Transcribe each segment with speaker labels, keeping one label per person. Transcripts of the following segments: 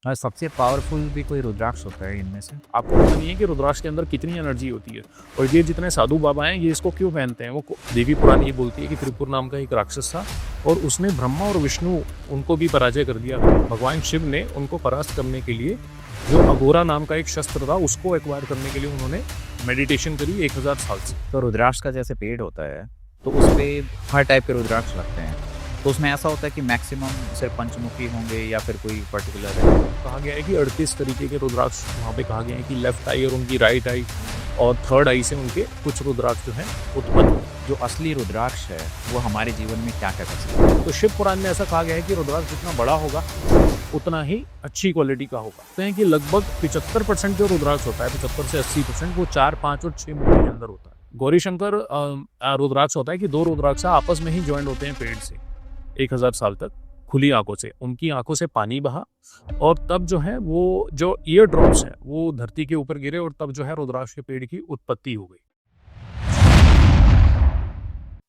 Speaker 1: सबसे पावरफुल भी कोई रुद्राक्ष होता है इनमें से?
Speaker 2: आपको पता नहीं है कि रुद्राक्ष के अंदर कितनी एनर्जी होती है। और ये जितने साधु बाबा हैं ये इसको क्यों पहनते हैं, देवी पुराण ये बोलती है कि त्रिपुर नाम का एक राक्षस था और उसने ब्रह्मा और विष्णु उनको भी पराजय कर दिया। भगवान शिव ने उनको परास्त करने के लिए जो अघोरा नाम का एक शस्त्र था उसको एक्वायर करने के लिए उन्होंने मेडिटेशन करी 1000 साल से।
Speaker 1: तो रुद्राक्ष का जैसे पेड़ होता है, तो उस पे हर टाइप के रुद्राक्ष लगते हैं, तो उसमें ऐसा होता है कि मैक्सिमम सिर्फ पंचमुखी होंगे या फिर कोई पर्टिकुलर है?
Speaker 2: कहा गया है कि 38 तरीके के रुद्राक्ष वहाँ पे कहा गया है कि लेफ्ट आई और उनकी राइट आई और थर्ड आई से उनके कुछ रुद्राक्ष जो हैं उत्पन्न हुए।
Speaker 1: जो असली रुद्राक्ष है वो हमारे जीवन में क्या क्या कर सकता है?
Speaker 2: तो शिव पुराण में ऐसा कहा गया है कि रुद्राक्ष जितना बड़ा होगा उतना ही अच्छी क्वालिटी का होगा। कहते हैं कि लगभग 75% जो रुद्राक्ष होता है, 75 से 80%, वो 4, 5 और 6 मुखी के अंदर होता है। गौरी शंकर रुद्राक्ष होता है कि 2 रुद्राक्ष आपस में ही ज्वाइंट होते हैं पेड़ से 1000 साल तक खुली आंखों से, उनकी आंखों से पानी बहा और तब जो है वो जो ईयर ड्रॉप्स है वो धरती के ऊपर गिरे और तब जो है रुद्राक्ष के पेड़ की उत्पत्ति हो गई।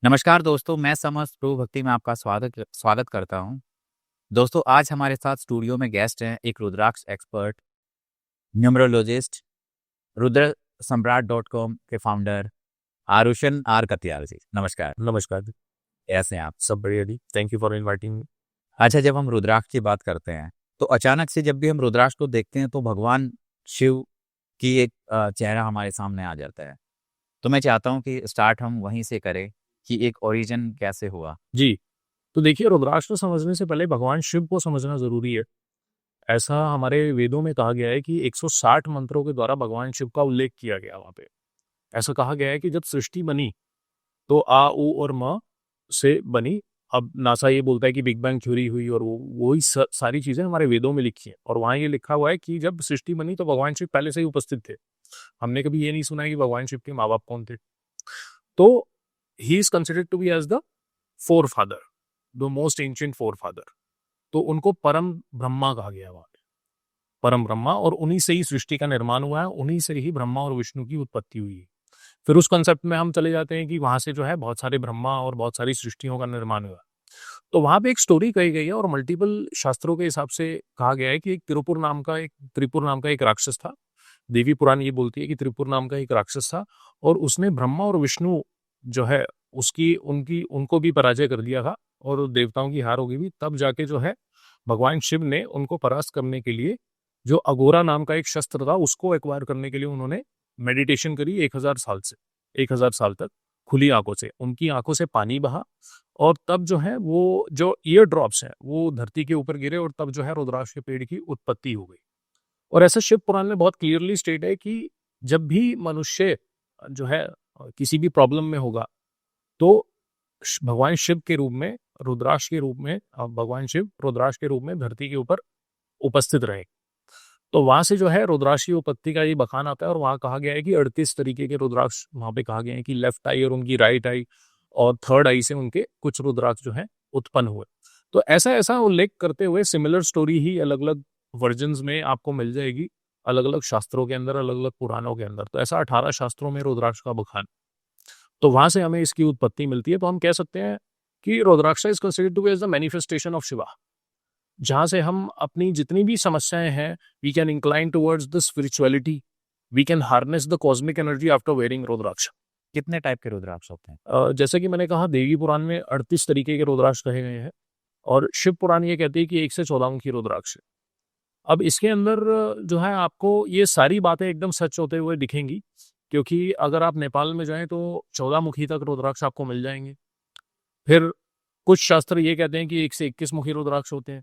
Speaker 1: नमस्कार दोस्तों, मैं समस्त प्रभु भक्ति में आपका स्वागत करता हूं। दोस्तों, आज हमारे साथ स्टूडियो में गेस्ट हैं एक रुद्राक्ष एक्सपर्ट, न्यूमरोलॉजिस्ट, रुद्रसम्राट.com के फाउंडर आरुषन आर कतियाल जी। नमस्कार।
Speaker 2: नमस्कार जी।
Speaker 1: कैसे हैं आप?
Speaker 2: सब बढ़िया जी, thank you for inviting me.
Speaker 1: अच्छा, जब हम रुद्राक्ष की बात करते हैं तो अचानक से जब भी हम रुद्राक्ष को देखते हैं तो भगवान शिव की एक चेहरा हमारे सामने आ जाता है। तो मैं चाहता हूं कि स्टार्ट हम वहीं से करें कि एक ओरिजिन कैसे हुआ।
Speaker 2: जी, तो देखिए रुद्राक्ष को समझने से पहले भगवान शिव को समझना जरूरी है। ऐसा हमारे वेदों में कहा गया है कि 160 मंत्रों के द्वारा भगवान शिव का उल्लेख किया गया वहां पे। ऐसा कहा गया है कि जब सृष्टि बनी तो आ उ और म से बनी। अब नासा ये बोलता है कि बिग बैंग थ्योरी हुई और वही सारी चीजें हमारे वेदों में लिखी हैं और वहां ये लिखा हुआ है कि जब सृष्टि बनी तो भगवान शिव पहले से ही उपस्थित थे। हमने कभी ये नहीं सुना है कि भगवान शिव के माँ बाप कौन थे। तो he is considered to be as the forefather, the most ancient forefather. तो उनको परम ब्रह्मा कहा गया वहां पे, परम ब्रह्मा, और उन्हीं से ही सृष्टि का निर्माण हुआ है, उन्हीं से ही ब्रह्मा और विष्णु की उत्पत्ति हुई है। फिर उस कंसेप्ट में हम चले जाते हैं कि वहां से जो है बहुत सारे ब्रह्मा और बहुत सारी सृष्टियों का निर्माण हुआ। तो वहां पे एक स्टोरी कही गई है और मल्टीपल शास्त्रों के हिसाब से कहा गया है कि एक त्रिपुर नाम का एक राक्षस था। देवी पुराण ये बोलती है कि त्रिपुर नाम का एक राक्षस था और उसने ब्रह्मा और विष्णु जो है उसकी उनकी उनको भी पराजय कर दिया था और देवताओं की हार हो गई भी। तब जाके जो है भगवान शिव ने उनको परास्त करने के लिए जो अघोरा नाम का एक शस्त्र था उसको एक्वायर करने के लिए उन्होंने मेडिटेशन करी 1000 साल तक खुली आंखों से, उनकी आंखों से पानी बहा और तब जो है वो जो ईयर ड्रॉप्स हैं वो धरती के ऊपर गिरे और तब जो है रुद्राक्ष के पेड़ की उत्पत्ति हो गई। और ऐसा शिव पुराण में बहुत क्लियरली स्टेट है कि जब भी मनुष्य जो है किसी भी प्रॉब्लम में होगा तो भगवान शिव के रूप में, रुद्राक्ष के रूप में, भगवान शिव रुद्राक्ष के रूप में धरती के ऊपर उपस्थित रहे। तो वहां से जो है रुद्राक्ष की उत्पत्ति का ये बखान आता है और वहां कहा गया है कि 38 तरीके के रुद्राक्ष वहां पे कहा गया है कि लेफ्ट आई और उनकी राइट आई और थर्ड आई से उनके कुछ रुद्राक्ष जो है उत्पन्न हुए। तो ऐसा ऐसा उल्लेख करते हुए सिमिलर स्टोरी ही अलग अलग वर्जन्स में आपको मिल जाएगी, अलग अलग शास्त्रों के अंदर, अलग अलग पुराणों के अंदर। तो ऐसा 18 शास्त्रों में रुद्राक्ष का बखान। तो वहां से हमें इसकी उत्पत्ति मिलती है। तो हम कह सकते हैं कि rudraksha is considered to be as the manifestation of Shiva, जहां से हम अपनी जितनी भी समस्याएं हैं we can incline towards the spirituality, we can harness the cosmic energy after wearing rudraksha.
Speaker 1: कितने टाइप के रुद्राक्ष होते हैं?
Speaker 2: जैसे कि मैंने कहा, देवी पुराण में 38 तरीके के रुद्राक्ष कहे गए हैं और शिव पुराण ये कहते हैं कि 1 से 14 मुखी रुद्राक्ष है। अब इसके अंदर जो है आपको ये सारी बातें एकदम सच होते हुए दिखेंगी, क्योंकि अगर आप नेपाल में जाएं तो 14 मुखी तक रुद्राक्ष आपको मिल जाएंगे। फिर कुछ शास्त्र ये कहते हैं कि 1 से 21 मुखी रुद्राक्ष होते हैं।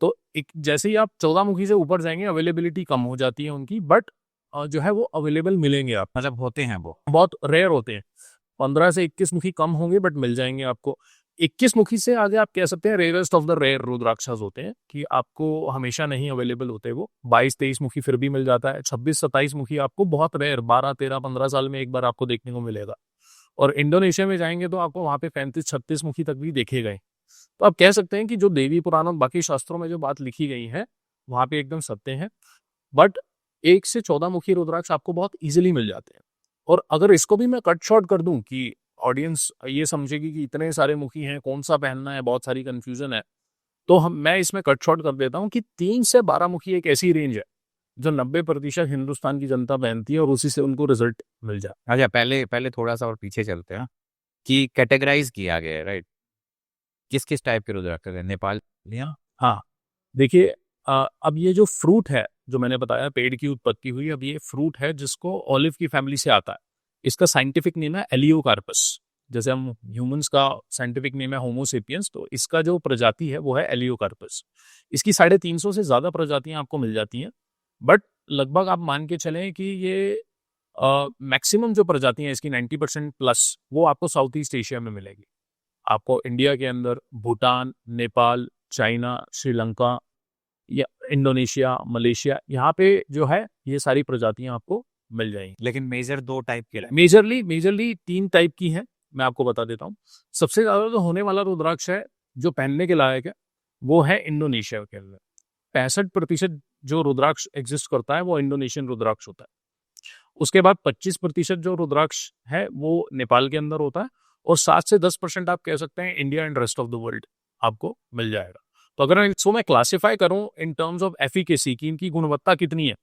Speaker 2: तो जैसे ही आप 14 मुखी से ऊपर जाएंगे अवेलेबिलिटी कम हो जाती है उनकी, बट जो है वो अवेलेबल मिलेंगे आप,
Speaker 1: मतलब होते हैं वो
Speaker 2: बहुत रेयर होते हैं। 15 से 21 मुखी कम होंगे बट मिल जाएंगे आपको। 21 मुखी से आगे आप कह सकते हैं रेयरेस्ट ऑफ द रेयर रुद्राक्षस होते हैं कि आपको हमेशा नहीं अवेलेबल होते वो। 22-23 मुखी फिर भी मिल जाता है। 26-27 मुखी आपको बहुत रेयर 12-13-15 साल में एक बार आपको देखने को मिलेगा। और इंडोनेशिया में जाएंगे तो आपको वहां पे 35-36 मुखी तक भी देखे गए। तो आप कह सकते हैं कि जो देवी पुराण और बाकी शास्त्रों में जो बात लिखी गई है वहां पे एकदम सत्य है। बट 1 से 14 मुखी रुद्राक्ष आपको बहुत इजीली मिल जाते हैं। और अगर इसको भी मैं कट शॉर्ट कर दूं कि ऑडियंस ये समझेगी कि इतने सारे मुखी हैं, कौन सा पहनना है, बहुत सारी कंफ्यूजन है, तो मैं इसमें कट शॉर्ट कर देता हूँ कि 3 से 12 मुखी एक ऐसी रेंज है जो 90% हिंदुस्तान की जनता पहनती है और उसी से उनको रिजल्ट मिल जाए।
Speaker 1: अच्छा, पहले पहले थोड़ा सा और पीछे चलते हैं कि कैटेगराइज किया गया है, राइट? किस किस टाइप के रुद्राक्ष है? नेपालियाँ?
Speaker 2: हाँ, देखिए अब ये जो फ्रूट है, जो मैंने बताया पेड़ की उत्पत्ति हुई, अब ये फ्रूट है जिसको ऑलिव की फैमिली से आता है। इसका साइंटिफिक नेम है एलियोकार्पस। जैसे हम ह्यूमंस का साइंटिफिक नेम है होमो सेपियंस, तो इसका जो प्रजाति है वो है एलियोकार्पस। इसकी 350 से ज़्यादा प्रजातियां आपको मिल जाती हैं, बट लगभग आप मान के चलें कि ये मैक्सिमम जो प्रजातियां हैं इसकी 90% प्लस वो आपको साउथ ईस्ट एशिया में मिलेगी। आपको इंडिया के अंदर भूटान, नेपाल, चाइना, श्रीलंका या इंडोनेशिया, मलेशिया, यहाँ पे जो है ये सारी प्रजातियां आपको मिल जाएंगी।
Speaker 1: लेकिन मेजर 2 टाइप के
Speaker 2: मेजरली 3 टाइप की हैं, मैं आपको बता देता हूँ। सबसे ज्यादा जो होने वाला रुद्राक्ष है जो पहनने के लायक है वो है इंडोनेशिया के अंदर। 65% जो रुद्राक्ष एग्जिस्ट करता है वो इंडोनेशियन रुद्राक्ष होता है। उसके बाद 25% जो रुद्राक्ष है वो नेपाल के अंदर होता है, और 7 से 10% आप कह सकते हैं India and rest of the world आपको मिल जाएगा। तो अगर इसको मैं क्लासिफाई करूं इन टर्म्स ऑफ एफिकेसी की इनकी गुणवत्ता कितनी है,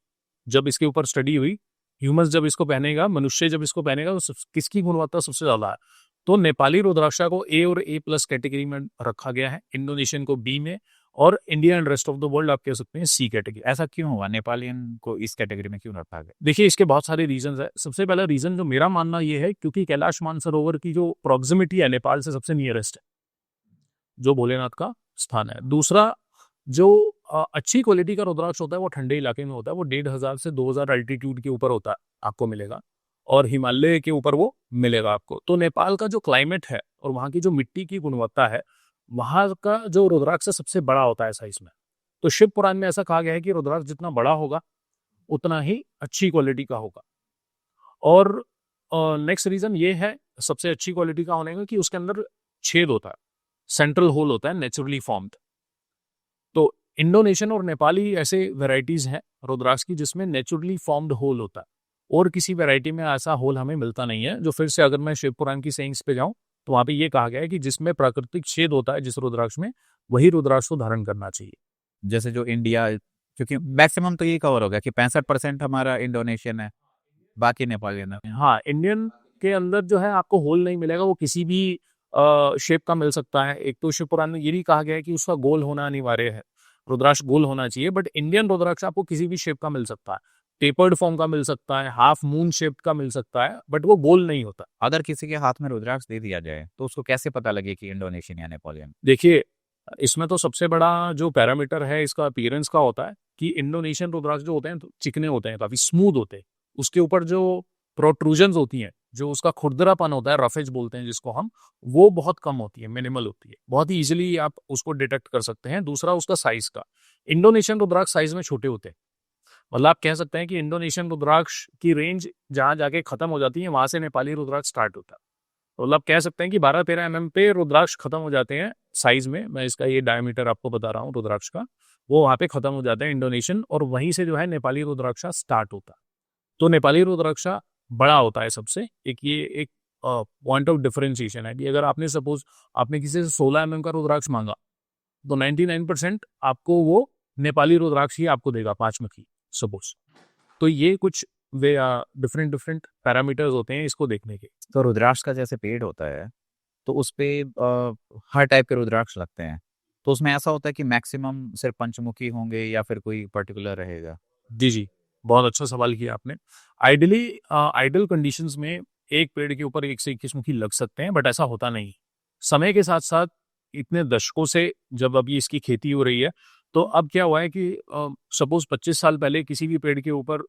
Speaker 2: जब इसके ऊपर स्टडी हुई, ह्यूमंस जब इसको पहनेगा, मनुष्य जब इसको पहनेगा, तो किसकी गुणवत्ता सबसे ज्यादा है, तो नेपाली रुद्राक्षा को ए और ए प्लस कैटेगरी में रखा गया है, इंडोनेशियन को बी में, और India and rest of the world आप कह सकते हैं सी कैटेगरी।
Speaker 1: ऐसा क्यों हुआ? नेपालियन को इस कैटेगरी में क्यों रखा गया?
Speaker 2: देखिए इसके बहुत सारे रीजन है। सबसे पहला रीजन जो मेरा मानना ये है क्योंकि कैलाश मानसरोवर की जो प्रॉक्सिमिटी है नेपाल से सबसे नियरेस्ट है, जो भोलेनाथ का स्थान है। दूसरा, जो अच्छी क्वालिटी का रुद्राक्ष होता है वो ठंडे इलाके में होता है, वो 1500 से 2000 अल्टीट्यूड के ऊपर होता है, आपको मिलेगा, और हिमालय के ऊपर वो मिलेगा आपको। तो नेपाल का जो क्लाइमेट है और वहाँ की जो मिट्टी की गुणवत्ता है, वहाँ का जो रुद्राक्ष सबसे बड़ा होता है साइज में। तो शिव पुराण में ऐसा कहा गया है कि रुद्राक्ष जितना बड़ा होगा उतना ही अच्छी क्वालिटी का होगा। और नेक्स्ट रीजन ये है सबसे अच्छी क्वालिटी का होने का कि उसके अंदर छेद होता है, सेंट्रल होल होता है, नेचुरली फॉर्म्ड। तो इंडोनेशियन और नेपाली ऐसे वेराइटीज हैं रुद्राक्ष की जिसमें नेचुरली फॉर्म्ड होल होता है, और किसी वेराइटी में ऐसा होल हमें मिलता नहीं है। जो फिर से अगर मैं शिव पुराण की सेइंग्स पे जाऊं तो वहां पे ये कहा गया है कि जिसमें प्राकृतिक छेद होता है जिस रुद्राक्ष में, वही रुद्राक्ष को धारण करना चाहिए।
Speaker 1: जैसे जो इंडिया, क्योंकि मैक्सिमम तो ये कवर हो गया कि 65% हमारा इंडोनेशियन है, बाकी नेपालियन है।
Speaker 2: हाँ, इंडियन के अंदर जो है आपको होल नहीं मिलेगा, वो किसी भी शेप का मिल सकता है। एक तो शिव पुराण में ये भी कहा गया है कि उसका गोल होना अनिवार्य है, रुद्राक्ष गोल होना चाहिए, बट इंडियन रुद्राक्ष आपको किसी भी शेप का मिल सकता है, टेपर्ड फॉर्म का मिल सकता है, हाफ मून शेप का मिल सकता है, बट वो गोल नहीं होता।
Speaker 1: अगर किसी के हाथ में रुद्राक्ष दे दिया जाए तो उसको कैसे पता लगे कि इंडोनेशियन या नेपालियन?
Speaker 2: देखिए इसमें तो सबसे बड़ा जो पैरामीटर है इसका अपीयरेंस का होता है कि इंडोनेशियन रुद्राक्ष जो होते हैं तो चिकने होते हैं, काफी स्मूथ होते हैं, उसके ऊपर जो प्रोट्रूजन्स होती हैं, जो उसका खुरदरापन होता है, रफेज बोलते हैं जिसको हम, वो बहुत कम होती है, मिनिमल होती है, बहुत ही इजीली आप उसको डिटेक्ट कर सकते हैं। दूसरा उसका साइज का, इंडोनेशियन रुद्राक्ष साइज में छोटे होते हैं, मतलब आप कह सकते हैं कि इंडोनेशियन रुद्राक्ष की रेंज जहां जाके खत्म हो जाती है वहां से नेपाली रुद्राक्ष स्टार्ट होता है। तो मतलब कह सकते हैं कि 12-13 mm पे रुद्राक्ष खत्म हो जाते हैं साइज में। मैं इसका ये डायमीटर आपको बता रहा हूँ रुद्राक्ष का, वो वहां पे खत्म हो जाता है इंडोनेशियन, और वहीं से जो है नेपाली रुद्राक्षा स्टार्ट होता है। तो नेपाली रुद्राक्षा बड़ा होता है सबसे, एक ये एक पॉइंट ऑफ डिफरेंशिएशन है कि अगर आपने सपोज आपने किसी से 16 mm का रुद्राक्ष मांगा तो 99% आपको वो नेपाली रुद्राक्ष ही आपको देगा, 5 मुखी सपोज। तो ये कुछ वे डिफरेंट पैरामीटर्स होते हैं इसको देखने के।
Speaker 1: तो रुद्राक्ष का जैसे पेड़ होता है तो उस पे हर टाइप के रुद्राक्ष लगते हैं, तो उसमें ऐसा होता है कि मैक्सिमम सिर्फ पंचमुखी होंगे या फिर कोई पर्टिकुलर रहेगा?
Speaker 2: जी, बहुत अच्छा सवाल किया आपने। आइडियली आइडियल कंडीशंस में एक पेड़ के ऊपर 1 से 21 मुखी लग सकते हैं, बट ऐसा होता नहीं। समय के साथ साथ इतने दशकों से जब अभी इसकी खेती हो रही है, तो अब क्या हुआ है कि सपोज 25 साल पहले किसी भी पेड़ के ऊपर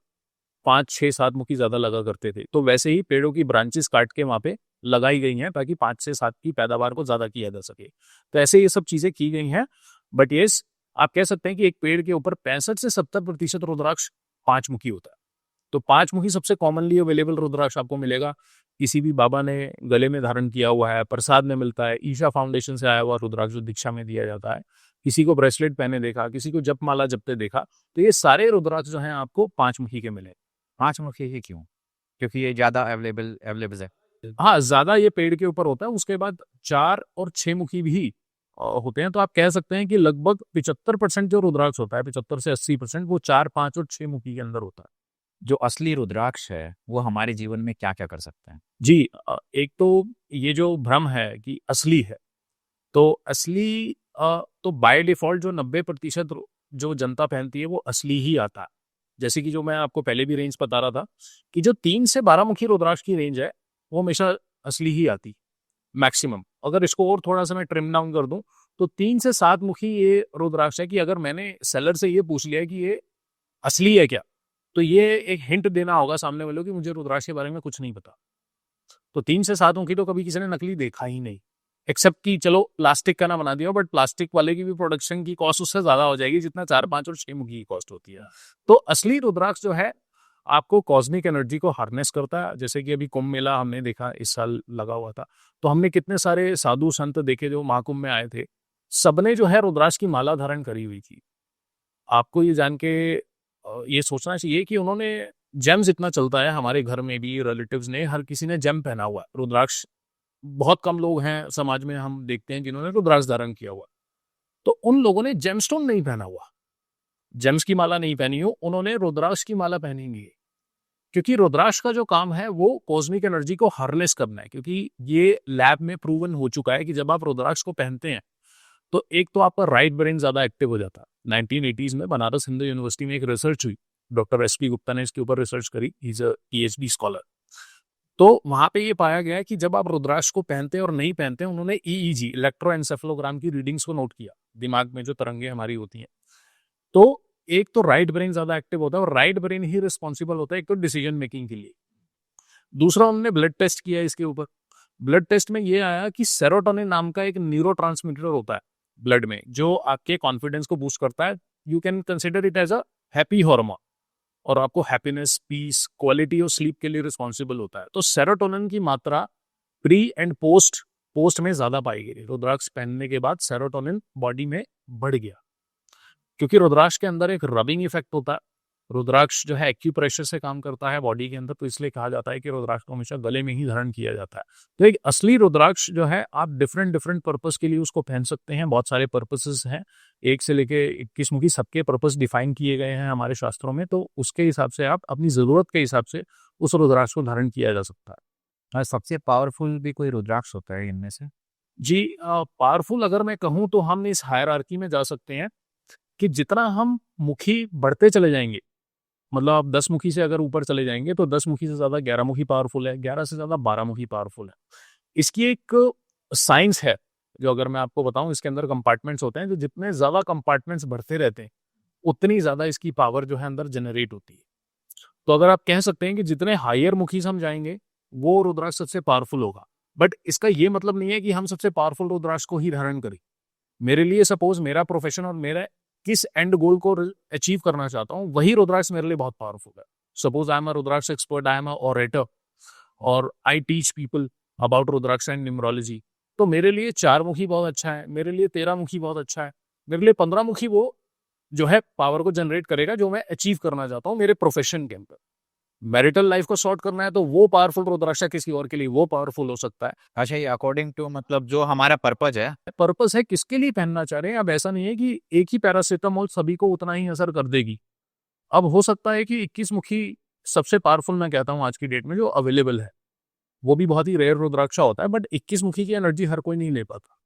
Speaker 2: 5, 6, 7 मुखी ज्यादा लगा करते थे, तो वैसे ही पेड़ों की ब्रांचेस काट के वहां पे लगाई गई हैं ताकि 5 से 7 की पैदावार को ज्यादा किया जा सके। तो ऐसे ये सब चीजें की गई हैं, बट यस आप कह सकते हैं कि एक पेड़ के ऊपर 65 से 70% रुद्राक्ष 5 मुखी होता है। तो 5 मुखी सबसे कॉमनली अवेलेबल रुद्राक्ष आपको मिलेगा, किसी भी बाबा ने गले में धारण किया हुआ है, प्रसाद में मिलता है, ईशा फाउंडेशन से आया हुआ रुद्राक्ष जो दीक्षा में दिया जाता है, किसी को ब्रेसलेट पहने देखा, किसी को जप माला जपते देखा, तो ये सारे रुद्राक्ष जो हैं आपको 5 मुखी के मिले।
Speaker 1: 5 मुखी ही क्यों? क्योंकि ये ज्यादा अवेलेबल है।
Speaker 2: हाँ, ज्यादा ये पेड़ के ऊपर होता है। उसके बाद 4 और 6 मुखी भी होते हैं, तो आप कह सकते हैं कि लगभग 75% जो रुद्राक्ष होता है, 75 से 80% वो 4, 5 और 6 मुखी के अंदर होता है।
Speaker 1: जो असली रुद्राक्ष है वो हमारे जीवन में क्या क्या कर सकते हैं?
Speaker 2: जी, एक तो ये जो भ्रम है कि असली है, तो असली तो बाय डिफ़ॉल्ट जो 90% जो जनता पहनती है वो असली ही आता है। जैसे कि जो मैं आपको पहले भी रेंज बता रहा था कि जो 3 से 12 मुखी रुद्राक्ष की रेंज है, वो हमेशा असली ही आती, मैक्सिमम। अगर इसको और थोड़ा-सा मैं ट्रिम डाउन कर दूँ, तो 3 से 7 मुखी ये रुद्राक्ष है कि अगर मैंने सेलर से ये पूछ लिया कि ये असली है क्या? तो ये एक हिंट देना होगा सामने वाले को कि मुझे रुद्राक्ष के बारे में कुछ नहीं पता। तो 3 से 7 मुखी तो कभी किसी ने नकली देखा ही नहीं। एक्सेप्ट कि चलो प्लास्टिक का ना बना दिया, बट प्लास्टिक वाले की भी प्रोडक्शन की कॉस्ट उससे ज़्यादा हो जाएगी जितना 4, 5 और 6 मुखी की कॉस्ट होती है। तो असली रुद्राक्ष जो है, आपको कॉस्मिक एनर्जी को हार्नेस करता है। जैसे कि अभी कुंभ मेला हमने देखा इस साल लगा हुआ था, तो हमने कितने सारे साधु संत देखे जो महाकुंभ में आए थे। सबने जो है रुद्राक्ष की माला धारण करी हुई थी। आपको ये जान के ये सोचना चाहिए कि उन्होंने जेम्स इतना चलता है हमारे घर में भी, रिलेटिव्स ने हर किसी ने जेम पहना हुआ है। रुद्राक्ष बहुत कम लोग हैं समाज में हम देखते हैं जिन्होंने रुद्राक्ष धारण किया हुआ। तो उन लोगों ने जेमस्टोन नहीं पहना हुआ, जेम्स की माला नहीं पहनी हो, उन्होंने रुद्राक्ष की माला पहनेंगे। क्योंकि रुद्राक्ष का जो काम है वो कॉस्मिक एनर्जी को हार्नेस करना है। क्योंकि ये लैब में प्रूवन हो चुका है कि जब आप रुद्राक्ष को पहनते हैं तो एक तो आपका राइट ब्रेन ज्यादा एक्टिव हो जाता है। 1980s में बनारस हिंदू यूनिवर्सिटी में एक रिसर्च हुई, डॉक्टर एस पी गुप्ता ने इसके ऊपर रिसर्च करी, इज अ पीएचडी स्कॉलर। तो वहां पे ये पाया गया है कि जब आप रुद्राक्ष को पहनते हैं और नहीं पहनते हैं, उन्होंने ईईजी इलेक्ट्रोएन्सेफेलोग्राम की रीडिंग्स को नोट किया, दिमाग में जो तरंगे हमारी होती हैं। तो एक तो राइट ब्रेन ज्यादा एक्टिव होता है और राइट ब्रेन ही रिस्पॉन्सिबल होता है एक तो डिसीजन मेकिंग के लिए। दूसरा, उन्होंने ब्लड टेस्ट किया इसके ऊपर। ब्लड टेस्ट में ये आया कि सेरोटोनिन नाम का एक न्यूरोट्रांसमीटर होता है ब्लड में, जो आपके कॉन्फिडेंस को बूस्ट करता है। You can consider it as a happy hormone, और आपको हैप्पीनेस, पीस, क्वालिटी और स्लीप के लिए रिस्पॉन्सिबल होता है। तो सेरोटोनिन की मात्रा प्री एंड पोस्ट पोस्ट में ज्यादा पाई गई। रुद्राक्ष पहनने के बाद सेरोटोनिन बॉडी में बढ़ गया, क्योंकि रुद्राक्ष के अंदर एक रबिंग इफेक्ट होता है। रुद्राक्ष जो है एक्यूप्रेशर से काम करता है बॉडी के अंदर, तो इसलिए कहा जाता है कि रुद्राक्ष को हमेशा गले में ही धारण किया जाता है। तो एक असली रुद्राक्ष जो है, आप डिफरेंट डिफरेंट पर्पस के लिए उसको पहन सकते हैं। बहुत सारे पर्पसेस हैं, 1 से लेके 21 मुखी सबके पर्पस डिफाइन किए गए हैं हमारे शास्त्रों में। तो उसके हिसाब से आप अपनी जरूरत के हिसाब से उस रुद्राक्ष को धारण किया जा सकता है।
Speaker 1: और सबसे पावरफुल भी कोई रुद्राक्ष होता है इनमें से?
Speaker 2: जी, पावरफुल अगर मैं कहूँ तो हम इस हायरार्की में जा सकते हैं कि जितना हम मुखी बढ़ते चले जाएंगे, मतलब आप 10 मुखी से अगर ऊपर चले जाएंगे तो 10 मुखी से ज्यादा 11 मुखी पावरफुल है, 11 से ज्यादा 12 मुखी पावरफुल है। इसकी एक साइंस है, जो अगर मैं आपको बताऊं, इसके अंदर कंपार्टमेंट्स होते हैं, जो जितने ज्यादा कंपार्टमेंट्स बढ़ते रहते हैं उतनी ज्यादा इसकी पावर जो है अंदर जनरेट होती है। तो अगर आप कह सकते हैं कि जितने हायर मुखी से हम जाएंगे वो रुद्राक्ष सबसे पावरफुल होगा। बट इसका ये मतलब नहीं है कि हम सबसे पावरफुल रुद्राक्ष को ही धारण करें। मेरे लिए सपोज मेरा प्रोफेशन और मेरा किस एंड गोल को अचीव करना चाहता हूँ, वही रुद्राक्ष मेरे लिए बहुत पावरफुल है। Suppose I am a rudraksha expert, I am a orator, और I teach people about rudraksha and numerology. तो मेरे लिए 4 मुखी बहुत अच्छा है, मेरे लिए 13 मुखी बहुत अच्छा है, मेरे लिए 15 मुखी वो जो है पावर को जनरेट करेगा जो मैं अचीव करना चाहता हूँ मेरे प्रोफेशन के अंदर। मैरिटल लाइफ को सॉर्ट करना है तो वो पावरफुल रुद्राक्ष है, किसी और के लिए वो पावरफुल हो सकता है।
Speaker 1: अच्छा, ये अकॉर्डिंग टू मतलब जो हमारा पर्पज है।
Speaker 2: पर्पस है किसके लिए पहनना चाह रहे हैं। अब ऐसा नहीं है कि एक ही पैरासिटामोल सभी को उतना ही असर कर देगी। अब हो सकता है कि 21 मुखी सबसे पावरफुल मैं कहता हूँ आज की डेट में जो अवेलेबल है, वो भी बहुत ही रेयर रुद्राक्ष होता है, बट 21 मुखी की एनर्जी हर कोई नहीं ले पाता।